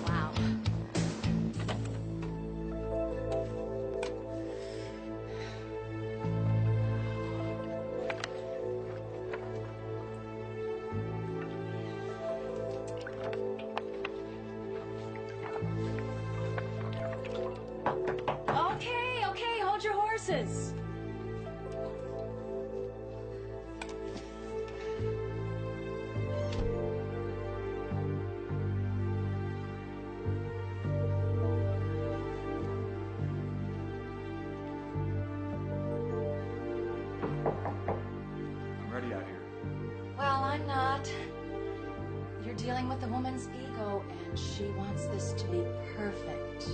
O: Wow. Okay, hold your horses.
A: I'm ready out here.
O: Well, I'm not. You're dealing with a woman's ego, and she wants this to be perfect.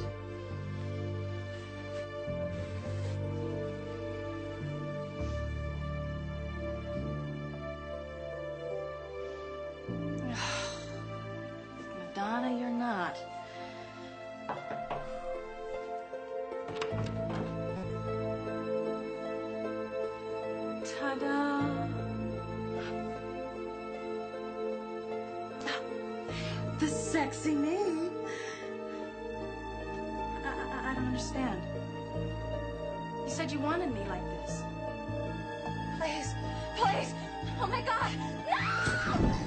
O: Madonna, you're not. Ta-da! The sexy me. I don't understand. You said you wanted me like this. Please, please! Oh my God! No! No!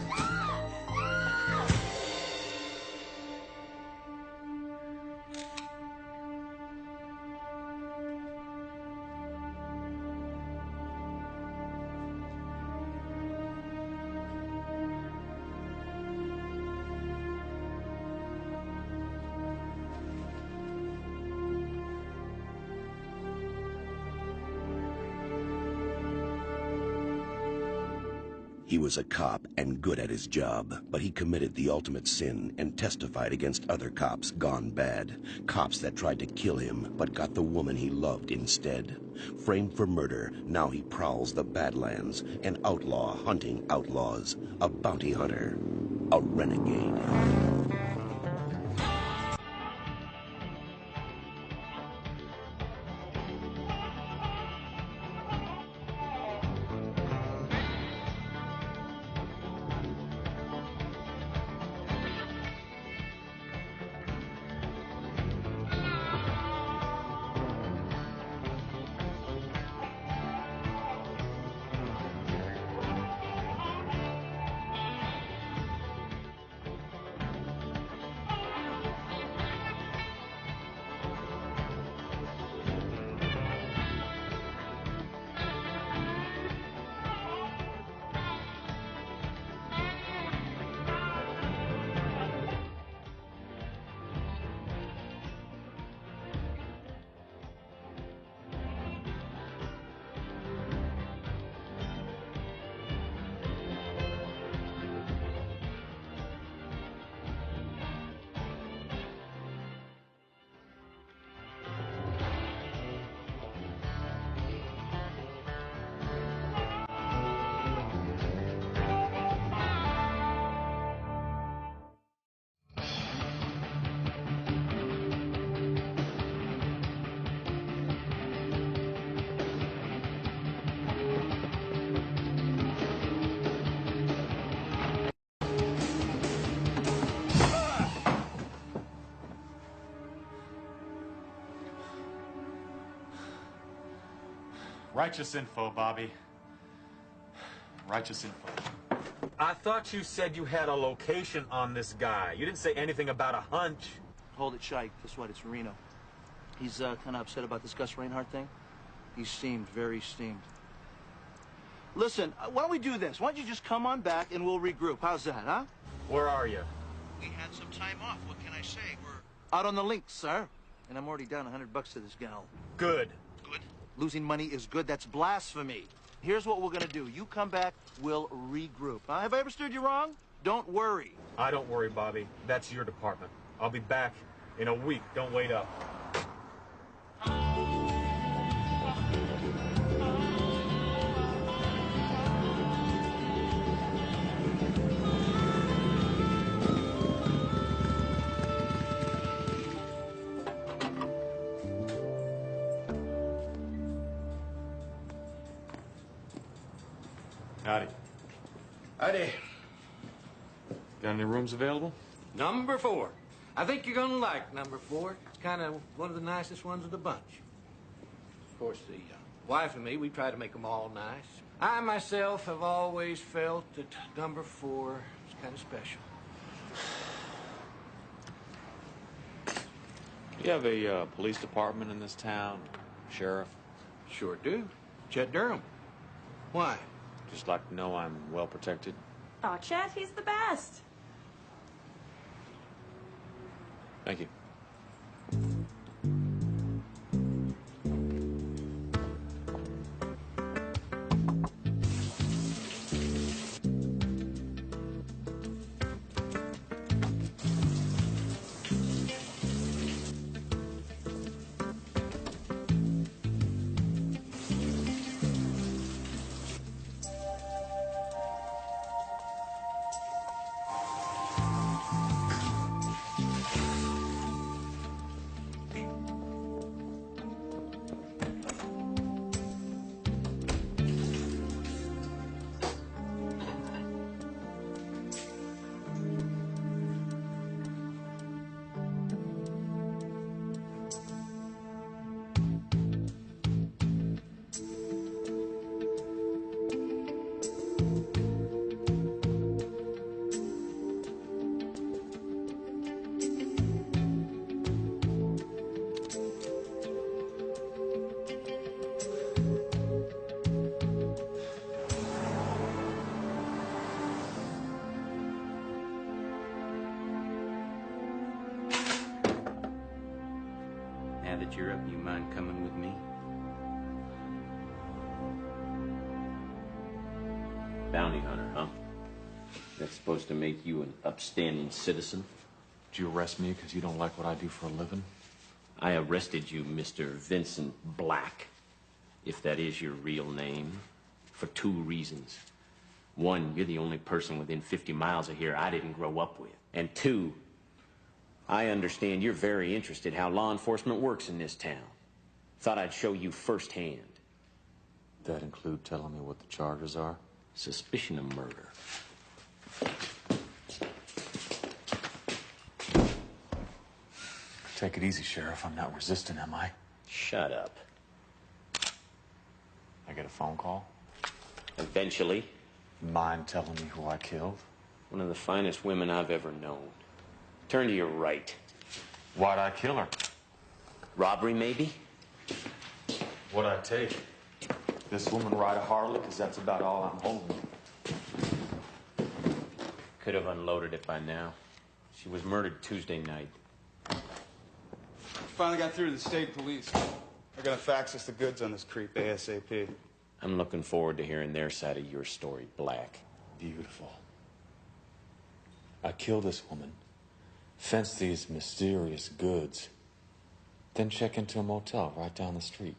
C: He was a cop and good at his job, but he committed the ultimate sin and testified against other cops gone bad. Cops that tried to kill him, but got the woman he loved instead. Framed for murder, now he prowls the Badlands, an outlaw hunting outlaws, a bounty hunter, a renegade.
A: Righteous info, Bobby. Righteous info.
P: I thought you said you had a location on this guy. You didn't say anything about a hunch.
B: Hold it, Shike. Guess what? It's Reno. He's kind of upset about this Gus Reinhardt thing. He's steamed, very steamed. Listen, why don't we do this? Why don't you just come on back and we'll regroup? How's that, huh?
P: Where are you?
B: We had some time off. What can I say? We're out on the links, sir. And I'm already down $100 to this gal.
P: Good.
B: Good? Losing money is good. That's blasphemy. Here's what we're gonna do. You come back, we'll regroup. Have I ever steered you wrong? Don't worry.
P: I don't worry, Bobby. That's your department. I'll be back in a week. Don't wait up.
A: Howdy.
Q: Howdy.
A: Got any rooms available?
Q: Number 4. I think you're gonna like number 4. It's kind of one of the nicest ones of the bunch. Of course, the wife and me, we try to make them all nice. I myself have always felt that number 4 is kind of special.
A: You have a police department in this town? Sheriff?
Q: Sure do. Chet Durham. Why?
A: Just like to know I'm well protected.
R: Oh, Chet, he's the best.
A: Thank you.
Q: Now that you're up, you mind coming with me?
S: Bounty hunter, huh? That's supposed to make you an upstanding citizen?
A: Did you arrest me because you don't like what I do for a living?
S: I arrested you, Mr. Vincent Black, if that is your real name, for 2 reasons. 1, you're the only person within 50 miles of here I didn't grow up with. And 2, I understand you're very interested how law enforcement works in this town. Thought I'd show you firsthand.
A: That include telling me what the charges are?
S: Suspicion of murder.
A: Take it easy, Sheriff. I'm not resisting, am I?
S: Shut up.
A: I get a phone call?
S: Eventually.
A: Mind telling me who I killed?
S: One of the finest women I've ever known. Turn to your right.
A: Why'd I kill her?
S: Robbery, maybe?
A: What'd I take? This woman ride a Harley? Because that's about all I'm holding.
S: Could have unloaded it by now. She was murdered Tuesday night.
T: Finally got through to the state police. They're gonna fax us the goods on this creep ASAP.
S: I'm looking forward to hearing their side of your story, Black.
A: Beautiful. I killed this woman, fence these mysterious goods, then check into a motel right down the street.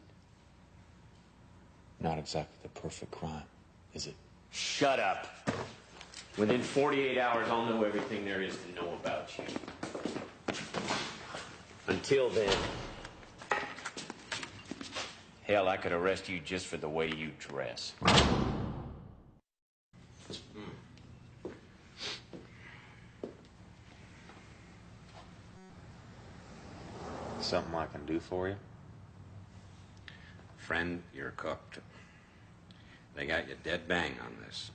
A: Not exactly the perfect crime, is it?
S: Shut up. Within 48 hours, I'll know everything there is to know about you. Until then, hell, I could arrest you just for the way you dress.
A: Something I can do for you?
U: Friend, you're cooked. They got you dead bang on this.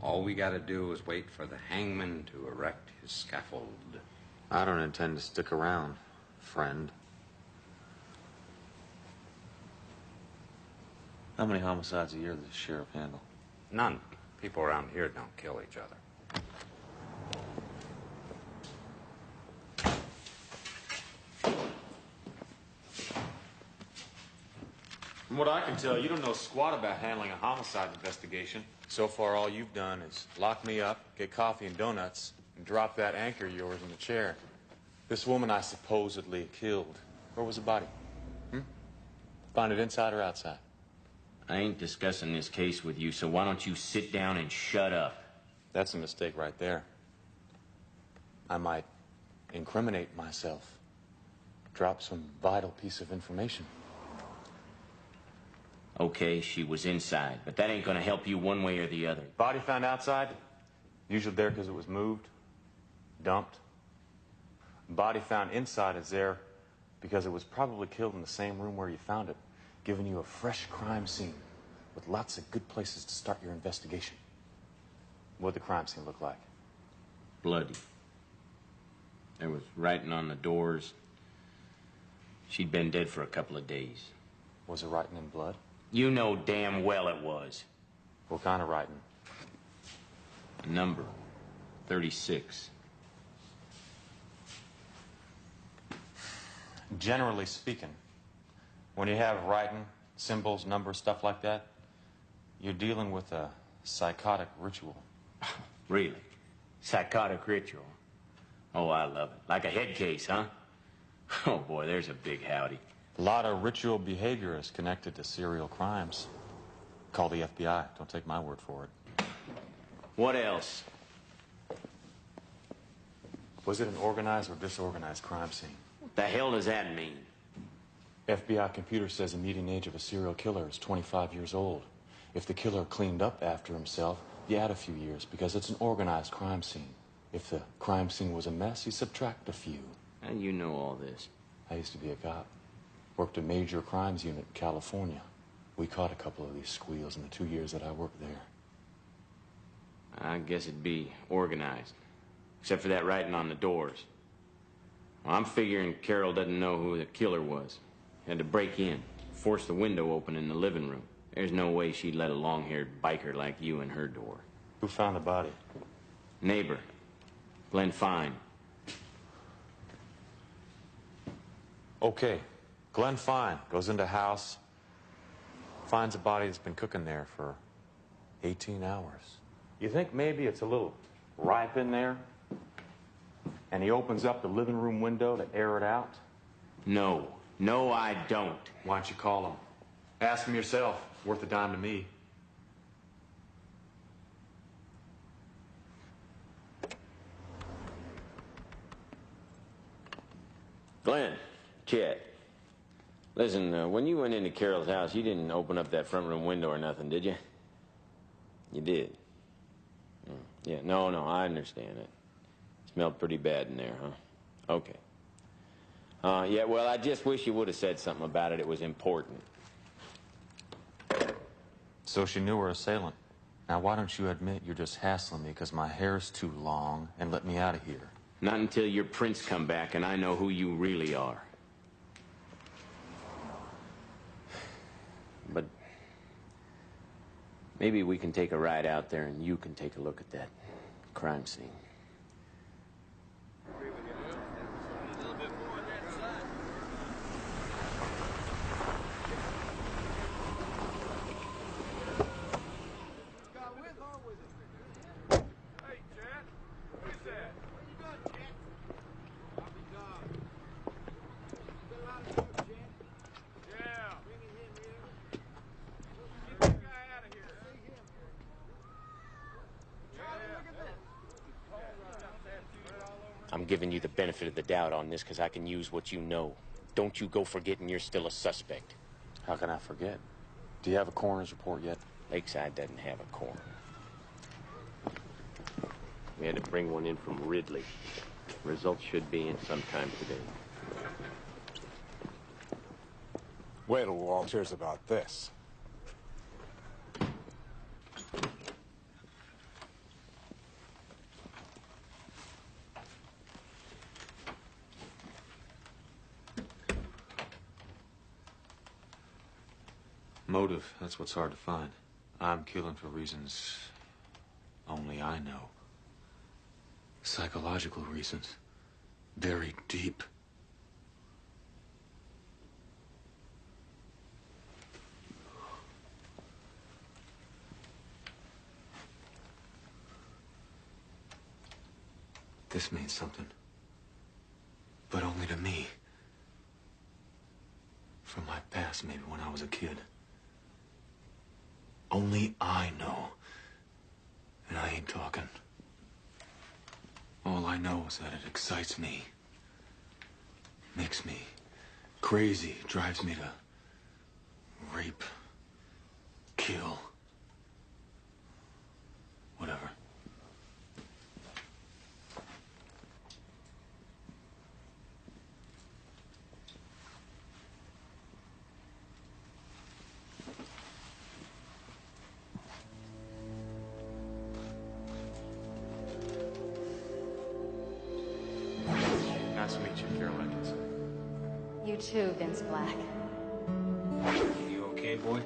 U: All we gotta do is wait for the hangman to erect his scaffold.
A: I don't intend to stick around, friend. How many homicides a year does the sheriff handle?
U: None. People around here don't kill each other.
A: From what I can tell, you don't know squat about handling a homicide investigation. So far, all you've done is lock me up, get coffee and donuts, and drop that anchor of yours in the chair. This woman I supposedly killed, where was the body? Find it inside or outside?
S: I ain't discussing this case with you, so why don't you sit down and shut up?
A: That's a mistake right there. I might incriminate myself, drop some vital piece of information.
S: Okay, she was inside, but that ain't gonna help you one way or the other.
A: Body found outside, usually there because it was moved, dumped. Body found inside is there because it was probably killed in the same room where you found it, giving you a fresh crime scene with lots of good places to start your investigation. What'd the crime scene look like?
S: Bloody. There was writing on the doors. She'd been dead for a couple of days.
A: Was it writing in blood?
S: You know damn well it was.
A: What kind of writing?
S: A number. 36.
A: Generally speaking, when you have writing, symbols, numbers, stuff like that, you're dealing with a psychotic ritual.
S: Really? Psychotic ritual? Oh, I love it. Like a head case, huh? Oh, boy, there's a big howdy.
A: A lot of ritual behavior is connected to serial crimes. Call the FBI. Don't take my word for it.
S: What else?
A: Was it an organized or disorganized crime scene?
S: What the hell does that mean?
A: FBI computer says the median age of a serial killer is 25 years old. If the killer cleaned up after himself, you add a few years because it's an organized crime scene. If the crime scene was a mess, you subtract a few.
S: How do you know all this?
A: I used to be a cop. Worked a major crimes unit in California. We caught a couple of these squeals in the 2 years that I worked there.
S: I guess it'd be organized. Except for that writing on the doors. Well, I'm figuring Carol doesn't know who the killer was. Had to break in, force the window open in the living room. There's no way she'd let a long-haired biker like you in her door.
A: Who found the body?
S: Neighbor. Glenn Fine.
A: Okay. Glenn Fine goes into house, finds a body that's been cooking there for 18 hours. You think maybe it's a little ripe in there? And he opens up the living room window to air it out?
S: No. No, I don't.
A: Why don't you call him? Ask him yourself. Worth a dime to me.
S: Glenn, Chet. Listen, when you went into Carol's house, you didn't open up that front room window or nothing, did you? You did? Yeah, no, I understand it. Smelled pretty bad in there, huh? Okay. Yeah, well, I just wish you would have said something about it. It was important.
A: So she knew her assailant. Now, why don't you admit you're just hassling me because my hair's too long and let me out of here?
S: Not until your prints come back and I know who you really are. But maybe we can take a ride out there and you can take a look at that crime scene. I'm giving you the benefit of the doubt on this because I can use what you know. Don't you go forgetting you're still a suspect.
A: How can I forget? Do you have a coroner's report yet?
S: Lakeside doesn't have a coroner. We had to bring one in from Ridley. Results should be in sometime today.
F: Wait till Walt hears about this.
A: Motive, that's what's hard to find. I'm killing for reasons only I know. Psychological reasons. Very deep. This means something. But only to me. From my past, maybe when I was a kid. Only I know. And I ain't talking. All I know is that it excites me. Makes me crazy. Drives me to rape, kill, whatever. Nice to meet you, Carol Atkins.
O: You too, Vince Black.
H: You okay, boy?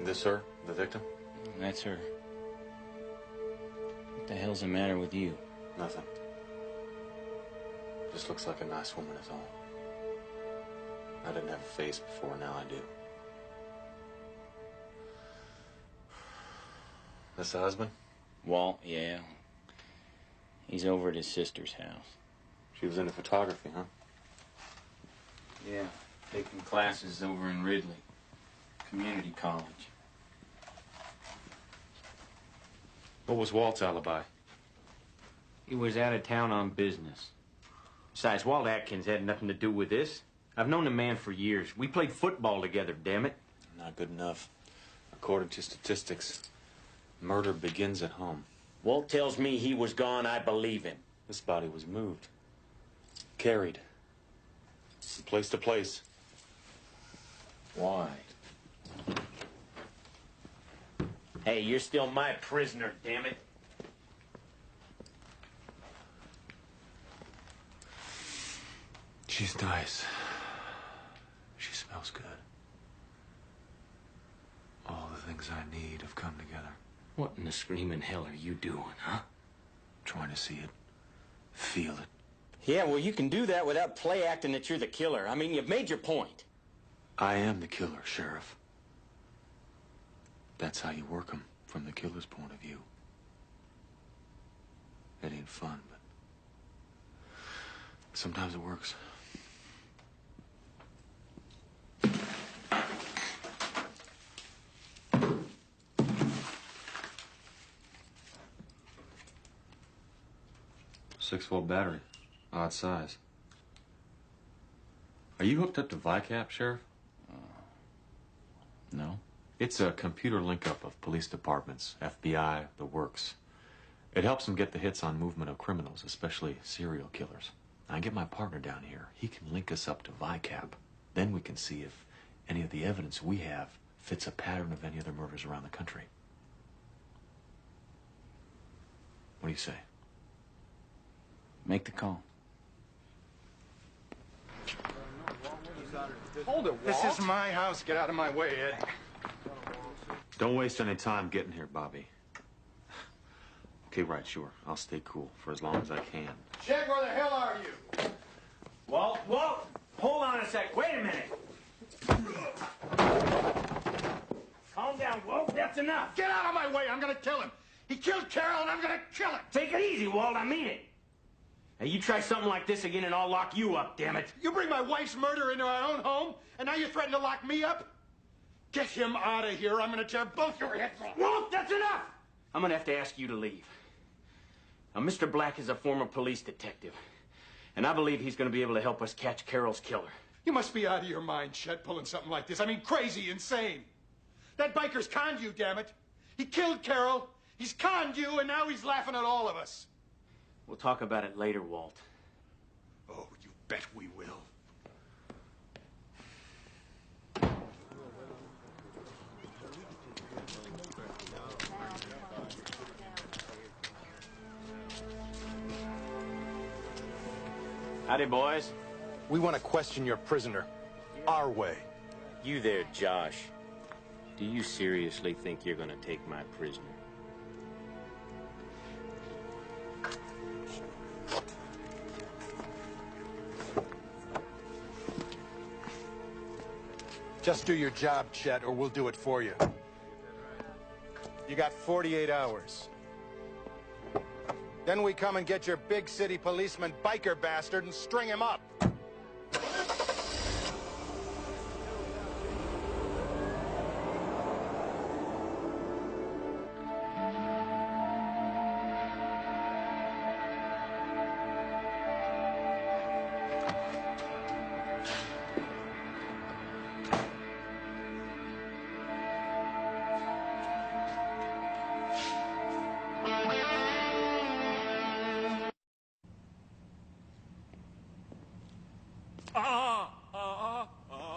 A: This her, the victim?
V: That's her. What the hell's the matter with you?
A: Nothing. Just looks like a nice woman is all. I didn't have a face before, now I do. This the husband?
V: Walt, yeah. He's over at his sister's house.
A: She was into photography, huh?
V: Yeah, taking classes over in Ridley. Community college.
A: What was Walt's alibi?
S: He was out of town on business. Besides, Walt Atkins had nothing to do with this. I've known the man for years. We played football together, damn it.
A: Not good enough. According to statistics, murder begins at home.
S: Walt tells me he was gone. I believe him.
A: This body was moved. Carried. From place to place.
V: Why?
S: Hey, you're still my prisoner, damn it.
A: She's nice. She smells good. All the things I need have come together.
S: What in the screaming hell are you doing, huh?
A: Trying to see it. Feel it.
S: Yeah, well, you can do that without play acting that you're the killer. I mean, you've made your point.
A: I am the killer, Sheriff. That's how you work 'em, from the killer's point of view. It ain't fun, but sometimes it works. Six-volt battery. Odd size. Are you hooked up to VICAP, Sheriff?
V: No.
A: It's a computer link-up of police departments, FBI, the works. It helps them get the hits on movement of criminals, especially serial killers. I get my partner down here. He can link us up to VICAP. Then we can see if any of the evidence we have fits a pattern of any other murders around the country. What do you say?
V: Make the call.
T: Hold it, Walt. This is my house. Get out of my way, Ed.
A: Don't waste any time getting here, Bobby. Okay, right, sure. I'll stay cool for as long as I can.
T: Chet, where the hell are you?
S: Walt, hold on a sec. Wait a minute. Calm down, Walt. That's enough.
T: Get out of my way. I'm gonna kill him. He killed Carol, and I'm gonna kill him.
S: Take it easy, Walt. I mean it. Hey, you try something like this again and I'll lock you up, damn it.
T: You bring my wife's murder into our own home, and now you threaten to lock me up? Get him out of here. I'm gonna tear both your heads off.
S: Walt, that's enough. I'm gonna have to ask you to leave. Now, Mr. Black is a former police detective, and I believe he's gonna be able to help us catch Carol's killer.
T: You must be out of your mind, Chet, pulling something like this. I mean, crazy, insane. That biker's conned you, damn it. He killed Carol, he's conned you, and now he's laughing at all of us.
S: We'll talk about it later, Walt.
T: Oh, you bet we will.
S: Howdy, boys.
F: We want to question your prisoner. Our way.
S: You there, Josh. Do you seriously think you're gonna take my prisoner?
F: Just do your job, Chet, or we'll do it for you. You got 48 hours. Then we come and get your big city policeman biker bastard and string him up.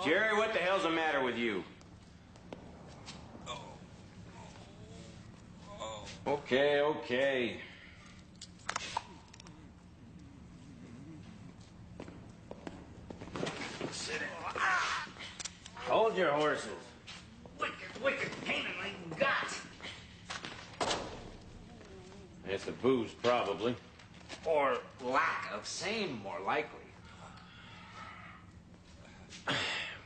S: Jerry, what the hell's the matter with you? Okay, okay. Hold your horses.
Q: Wicked pain in my gut.
S: It's the booze, probably.
Q: Or lack of same, more likely.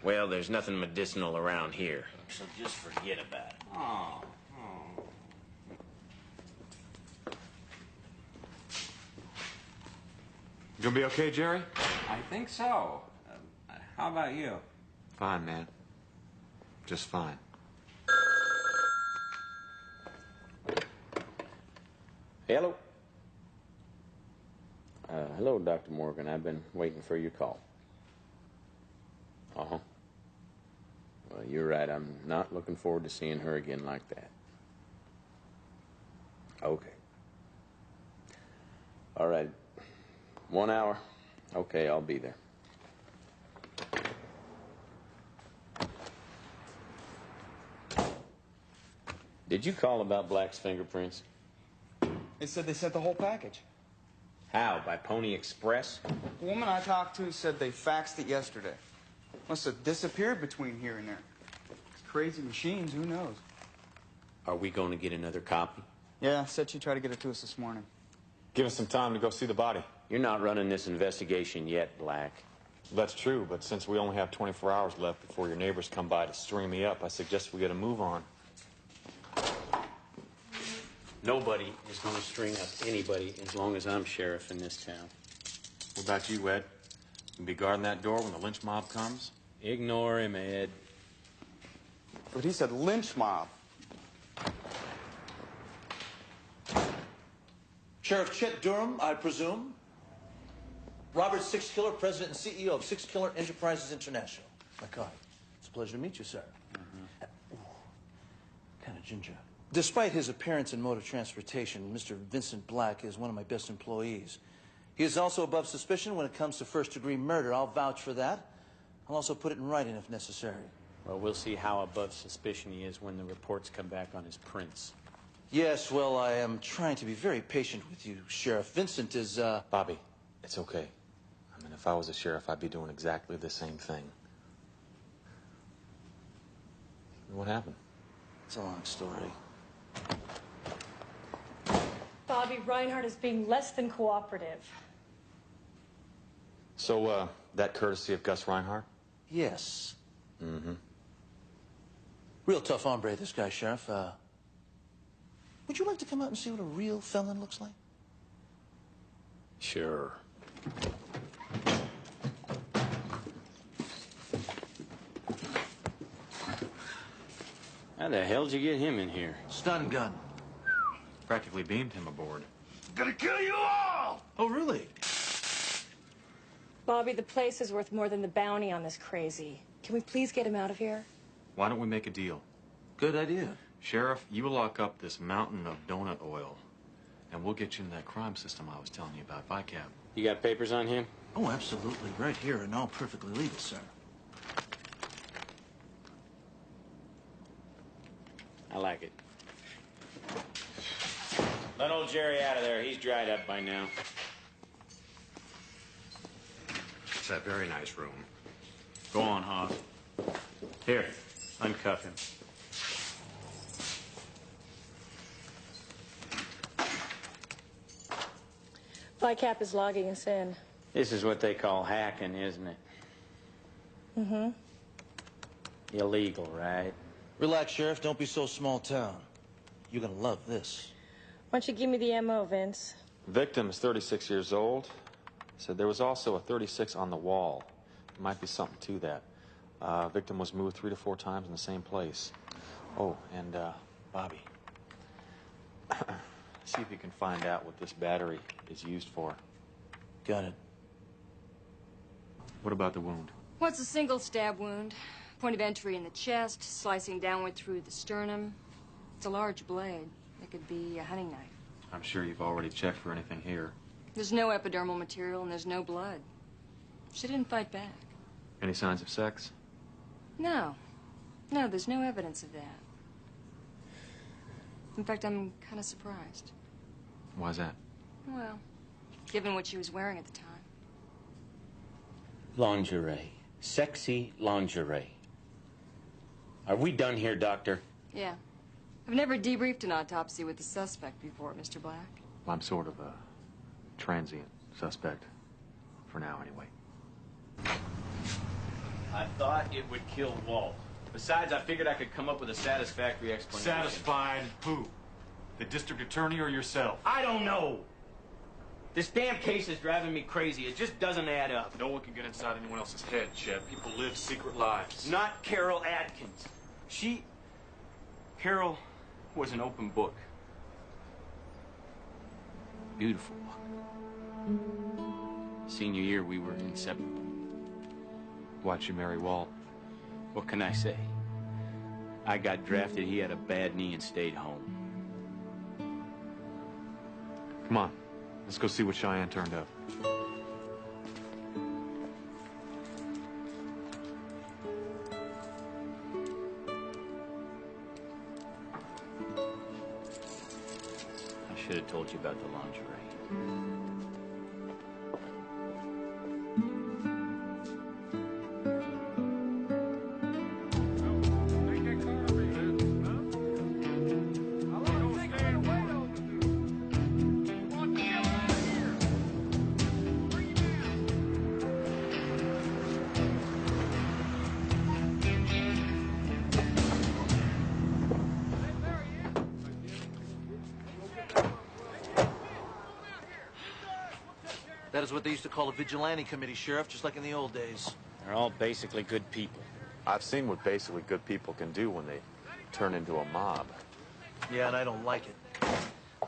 S: Well, there's nothing medicinal around here.
Q: So just forget about it. Oh.
A: You gonna be okay, Jerry?
U: I think so. How about you?
A: Fine, man. Just fine.
S: Hello? Hello, Dr. Morgan. I've been waiting for your call. Uh-huh. Well, you're right. I'm not looking forward to seeing her again like that. Okay. All right. 1 hour. Okay, I'll be there. Did you call about Black's fingerprints?
G: They said they sent the whole package.
S: How? By Pony Express?
G: The woman I talked to said they faxed it yesterday. Must have disappeared between here and there. These crazy machines, who knows?
S: Are we going to get another copy?
G: Yeah, said she tried to get it to us this morning.
A: Give us some time to go see the body.
S: You're not running this investigation yet, Black.
A: That's true, but since we only have 24 hours left before your neighbors come by to string me up, I suggest we get a move on.
S: Nobody is going to string up anybody as long as I'm sheriff in this town.
A: What about you, Ed? You be guarding that door when the lynch mob comes?
S: Ignore him, Ed.
G: But he said lynch mob.
B: Sheriff Chet Durham, I presume. Robert Six Killer, President and CEO of Six Killer Enterprises International. My God, it's a pleasure to meet you, sir. Kind of ginger. Despite his appearance in mode of transportation, Mr. Vincent Black is one of my best employees. He is also above suspicion when it comes to first-degree murder. I'll vouch for that. I'll also put it in writing if necessary.
S: Well, we'll see how above suspicion he is when the reports come back on his prints.
B: Yes, well, I am trying to be very patient with you, Sheriff. Vincent is,
A: Bobby, it's okay. I mean, if I was a sheriff, I'd be doing exactly the same thing. What happened?
B: It's a long story.
N: Bobby, Reinhardt is being less than cooperative.
A: So, that courtesy of Gus Reinhardt?
B: Yes.
A: Mm-hmm.
B: Real tough hombre, this guy, Sheriff. Would you like to come out and see what a real felon looks like?
S: Sure. How the hell did you get him in here?
B: Stun gun.
A: Practically beamed him aboard.
T: Gonna kill you all!
B: Oh, really?
N: Bobby, the place is worth more than the bounty on this crazy. Can we please get him out of here?
A: Why don't we make a deal?
B: Good idea.
A: Sheriff, you lock up this mountain of donut oil, And we'll get you into that crime system I was telling you about, VICAP.
V: You got papers on him?
B: Oh, absolutely. Right here and all perfectly legal, sir.
V: I like it. Let old Jerry out of there. He's dried up by now.
U: It's a very nice room.
S: Go on, Hoff. Here, uncuff him.
N: VICAP is logging us in.
V: This is what they call hacking, isn't it?
N: Mm-hmm.
V: Illegal, right?
B: Relax, Sheriff. Don't be so small town. You're gonna love this.
N: Why don't you give me the MO, Vince?
A: Victim is 36 years old. Said there was also a 36 on the wall. There might be something to that. Victim was moved 3 to 4 times in the same place. Oh, and Bobby. See if you can find out what this battery is used for.
B: Got it.
A: What about the wound?
E: Well, it's a single stab wound. Point of entry in the chest, slicing downward through the sternum. It's a large blade. It could be a hunting knife.
A: I'm sure you've already checked for anything here.
E: There's no epidermal material and there's no blood. She didn't fight back.
A: Any signs of sex?
E: No. No, there's no evidence of that. In fact, I'm kind of surprised.
A: Why's that?
E: Well, given what she was wearing at the time.
V: Lingerie. Sexy lingerie. Are we done here, Doctor?
E: Yeah. I've never debriefed an autopsy with the suspect before, Mr. Black.
A: I'm sort of a transient suspect. For now, anyway.
S: I thought it would kill Walt. Besides, I figured I could come up with a satisfactory explanation.
P: Satisfied who? The district attorney or yourself?
S: I don't know. This damn case is driving me crazy. It just doesn't add up.
P: No one can get inside anyone else's head, Chet. People live secret lives.
S: Not Carol Atkins. Carol was an open book. Beautiful book. Senior year, we were inseparable.
A: Why'd you marry Walt?
S: What can I say? I got drafted, he had a bad knee and stayed home.
A: Come on. Let's go see what Cheyenne turned up.
S: I should have told you about the lingerie.
B: That is what they used to call a vigilante committee, Sheriff, just like in the old days.
V: They're all basically good people.
A: I've seen what basically good people can do when they turn into a mob.
B: Yeah, and I don't like it.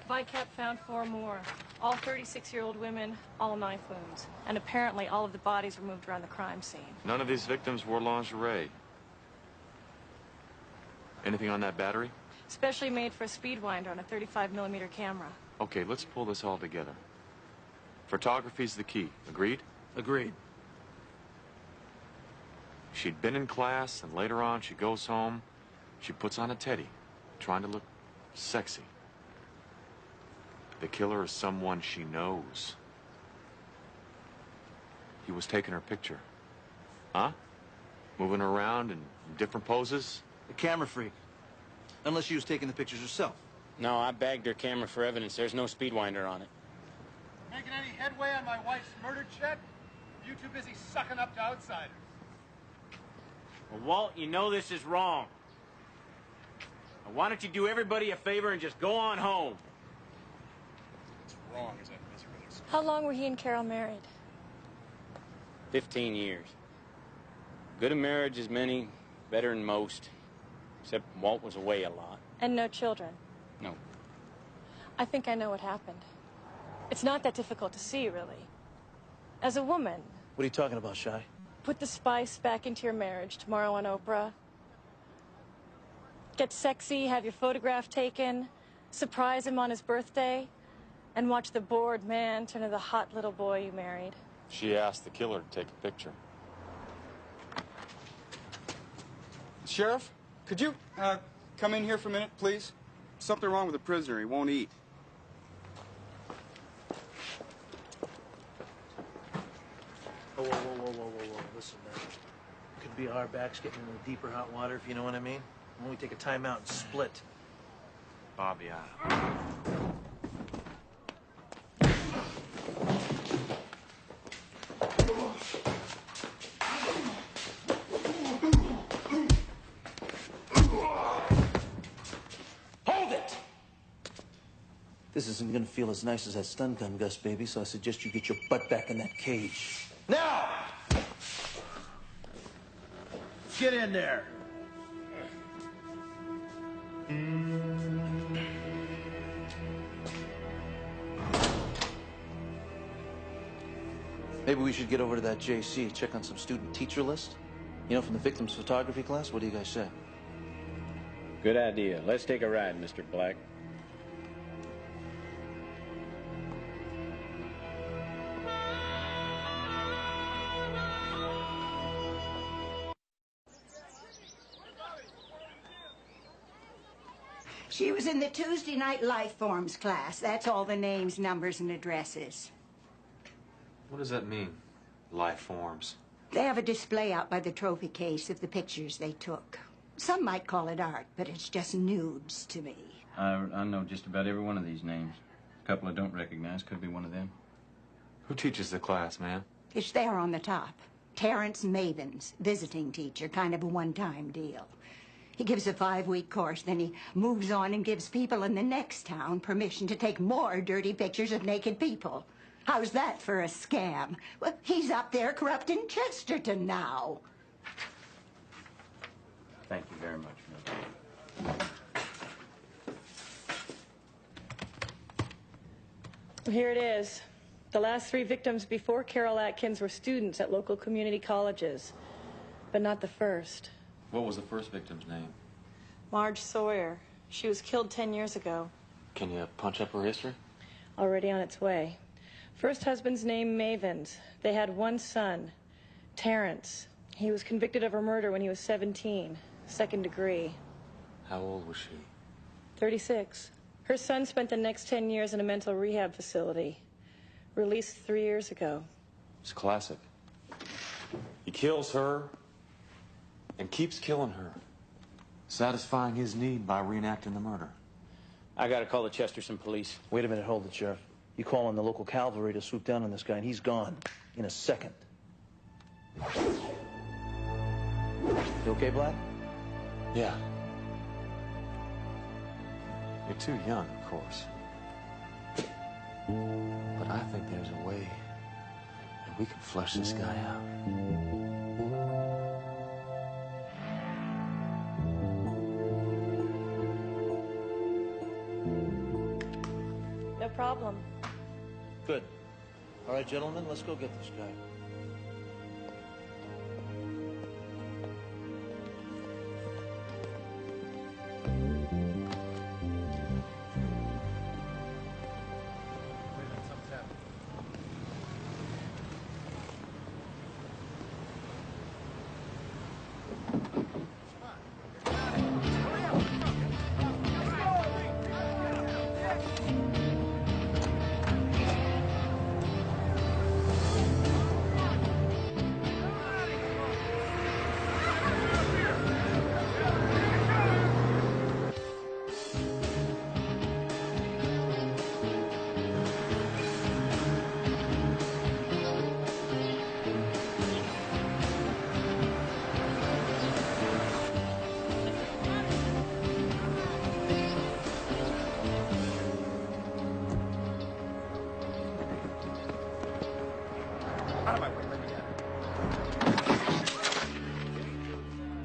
N: VICAP found 4 more. All 36-year-old women, all knife wounds. And apparently all of the bodies were moved around the crime scene.
A: None of these victims wore lingerie. Anything on that battery?
N: Specially made for a speedwinder on a 35mm camera.
A: Okay, let's pull this all together. Photography's the key. Agreed?
B: Agreed.
A: She'd been in class, and later on she goes home. She puts on a teddy, trying to look sexy. The killer is someone she knows. He was taking her picture. Huh? Moving her around in different poses?
B: A camera freak. Unless she was taking the pictures herself.
V: No, I bagged her camera for evidence. There's no speedwinder on it.
T: Making any headway on my wife's murder, Chet? You too busy sucking up to outsiders?
S: Well, Walt, you know this is wrong. Now, why don't you do everybody a favor and just go on home?
T: What's wrong is that miserable excuse.
N: How long were he and Carol married?
V: 15 years. Good in marriage as many, better than most. Except Walt was away a lot.
N: And no children?
V: No.
N: I think I know what happened. It's not that difficult to see, really. As a woman...
B: What are you talking about, Shy?
N: Put the spice back into your marriage tomorrow on Oprah. Get sexy, have your photograph taken, surprise him on his birthday. And watch the bored man turn into the hot little boy you married.
A: She asked the killer to take a picture.
G: Sheriff, could you come in here for a minute, please? Something wrong with the prisoner. He won't eat.
B: Whoa, whoa, whoa, whoa, whoa, whoa, whoa. Listen, man. Could be our backs getting into deeper hot water, if you know what I mean. When we take a timeout and split.
A: Bobby,
B: Hold it! This isn't gonna feel as nice as that stun gun, Gus, baby, so I suggest you get your butt back in that cage. Now! Get in there! Maybe we should get over to that JC, check on some student-teacher list. You know, from the victim's photography class? What do you guys say?
V: Good idea. Let's take a ride, Mr. Black.
K: She was in the Tuesday night life forms class. That's all the names, numbers, and addresses.
A: what does that mean? Life forms.
K: They have a display out by the trophy case of the pictures they took. Some might call it art, but it's just nudes to me.
V: I know just about every one of these names. A couple I don't recognize. Could be one of them.
A: Who teaches the class, man?
K: It's there on the top. Terrence Mavens, visiting teacher, kind of a one-time deal. He gives a 5-week course, then he moves on and gives people in the next town permission to take more dirty pictures of naked people. How's that for a scam? Well, he's up there corrupting Chesterton now.
V: Thank you very much, Mildred.
N: Here it is. The last 3 victims before Carol Atkins were students at local community colleges, but not the first.
A: What was the first victim's name?
N: Marge Sawyer. She was killed 10 years ago.
A: Can you punch up her history?
N: Already on its way. First husband's name, Mavens. They had 1 son, Terrence. He was convicted of her murder when he was 17, 2nd degree.
A: How old was she?
N: 36. Her son spent the next 10 years in a mental rehab facility. Released 3 years ago.
A: It's classic. He kills her and keeps killing her, satisfying his need by reenacting the murder.
V: I gotta call the Chesterton police.
B: Wait a minute, hold it, Sheriff. You call in the local cavalry to swoop down on this guy, and he's gone in a second. You okay, Black?
A: Yeah. You're too young, of course. But I think there's a way that we can flush this guy out.
N: No problem.
B: Good. All right, gentlemen, let's go get this guy.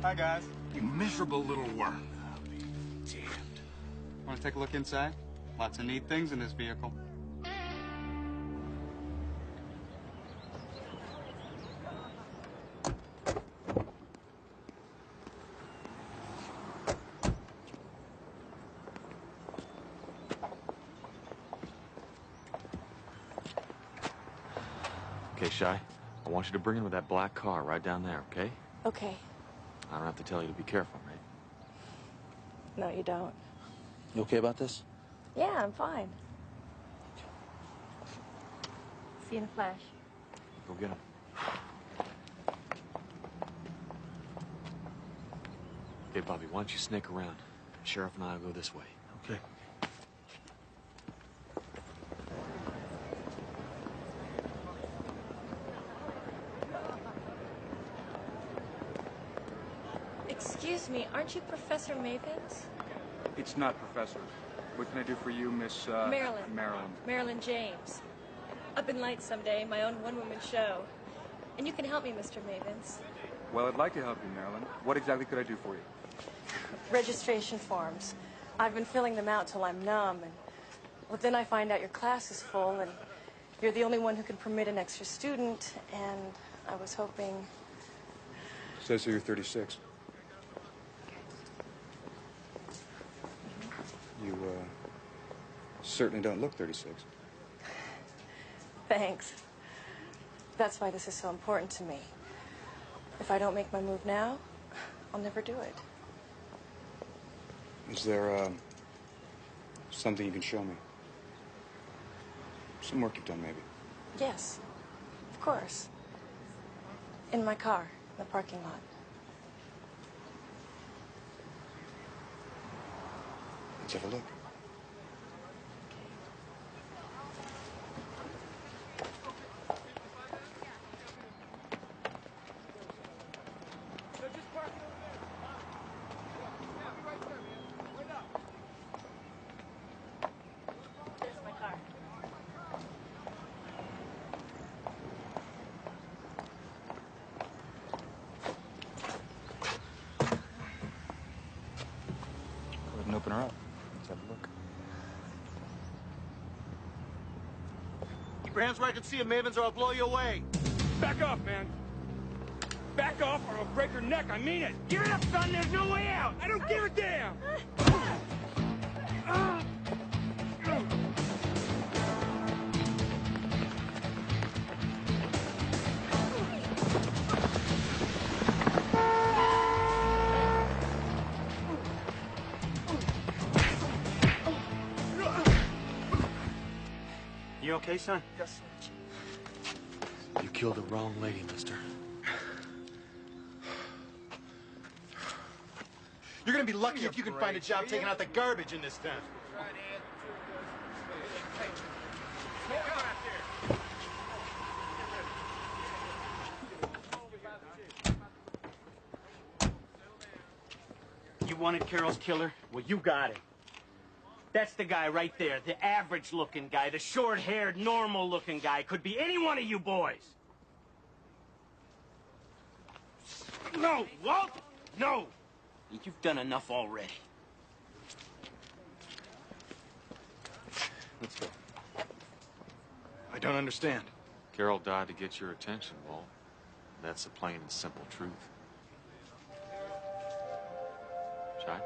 G: Hi, guys.
T: You miserable little worm. I'll be damned.
G: Want to take a look inside? Lots of neat things in this vehicle.
A: Shy, I want you to bring in with that black car right down there, okay?
N: Okay.
A: I don't have to tell you to be careful, right?
N: No, you don't.
B: You okay about this?
N: Yeah, I'm fine. See you in a flash.
A: Go get him. Okay, Bobby, why don't you snake around? Sheriff and I will go this way.
B: Okay.
N: Excuse me, aren't you Professor Mavens?
G: It's not, Professor. What can I do for you, Miss,
N: Marilyn.
G: Marilyn.
N: Marilyn James. Up in Lights someday, my own one-woman show. And you can help me, Mr. Mavens.
G: Well, I'd like to help you, Marilyn. What exactly could I do for you?
N: Registration forms. I've been filling them out till I'm numb, and well, then I find out your class is full, and you're the only one who can permit an extra student, and I was hoping...
G: Says here you're 36. You, certainly don't look 36.
N: Thanks. That's why this is so important to me. If I don't make my move now, I'll never do it.
G: Is there, something you can show me? Some work you've done, maybe.
N: Yes, of course. In my car, in the parking lot.
G: Let's have a look.
N: There's my car.
G: Go ahead and open her up. Let's have a look.
B: Keep your hands where I can see them, Mavens, or I'll blow you away.
P: Back off, man. Back off or I'll break her neck. I mean it. Give it up, son. There's no way out. I don't give a damn.
H: You okay, son?
B: Yes.
A: You killed the wrong lady, mister.
T: You're gonna be lucky if you can find a job taking out the garbage in this town.
Q: You wanted Carol's killer? Well, you got it. That's the guy right there, the average-looking guy, the short-haired, normal-looking guy. Could be any one of you boys. No, Walt! No! You've done enough already.
A: Let's go.
T: I don't understand.
A: Carol died to get your attention, Walt. That's the plain and simple truth. Shy?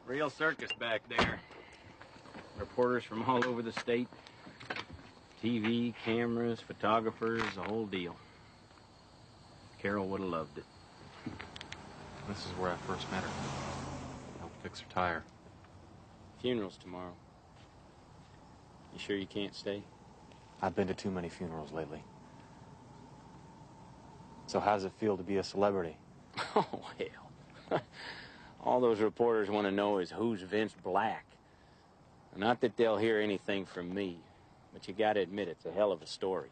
V: Real circus back there. Reporters from all over the state. TV, cameras, photographers, the whole deal. Carol would have loved it.
A: This is where I first met her. Helped fix her tire.
V: Funeral's tomorrow. You sure you can't stay?
A: I've been to too many funerals lately. So how does it feel to be a celebrity?
V: Oh, hell. All those reporters want to know is who's Vince Black. Not that they'll hear anything from me, but you gotta admit it's a hell of a story.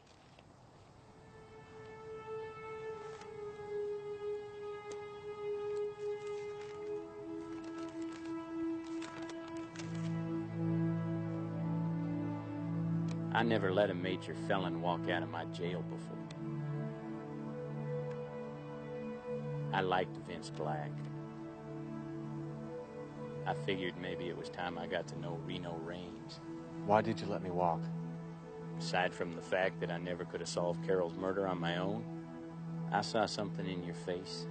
V: I never let a major felon walk out of my jail before. I liked Vince Black. I figured maybe it was time I got to know Reno Raines.
A: Why did you let me walk?
V: Aside from the fact that I never could have solved Carol's murder on my own, I saw something in your face.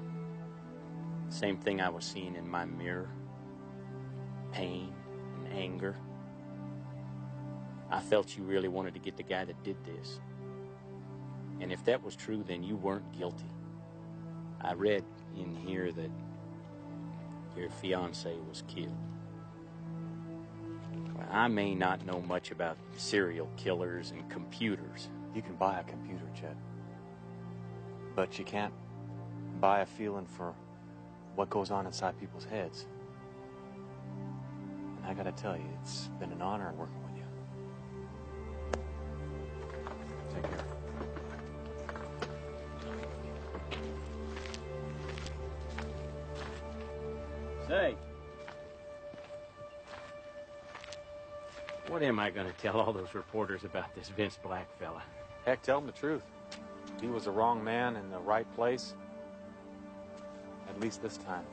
V: Same thing I was seeing in my mirror. Pain and anger. I felt you really wanted to get the guy that did this. And if that was true, then you weren't guilty. I read in here that your fiancé was killed. Well, I may not know much about serial killers and computers.
A: You can buy a computer, Chet. But you can't buy a feeling for what goes on inside people's heads. And I gotta tell you, it's been an honor working with you. Take care.
V: Say, what am I going to tell all those reporters about this Vince Black fella?
A: Heck, tell them the truth. He was the wrong man in the right place. At least this time.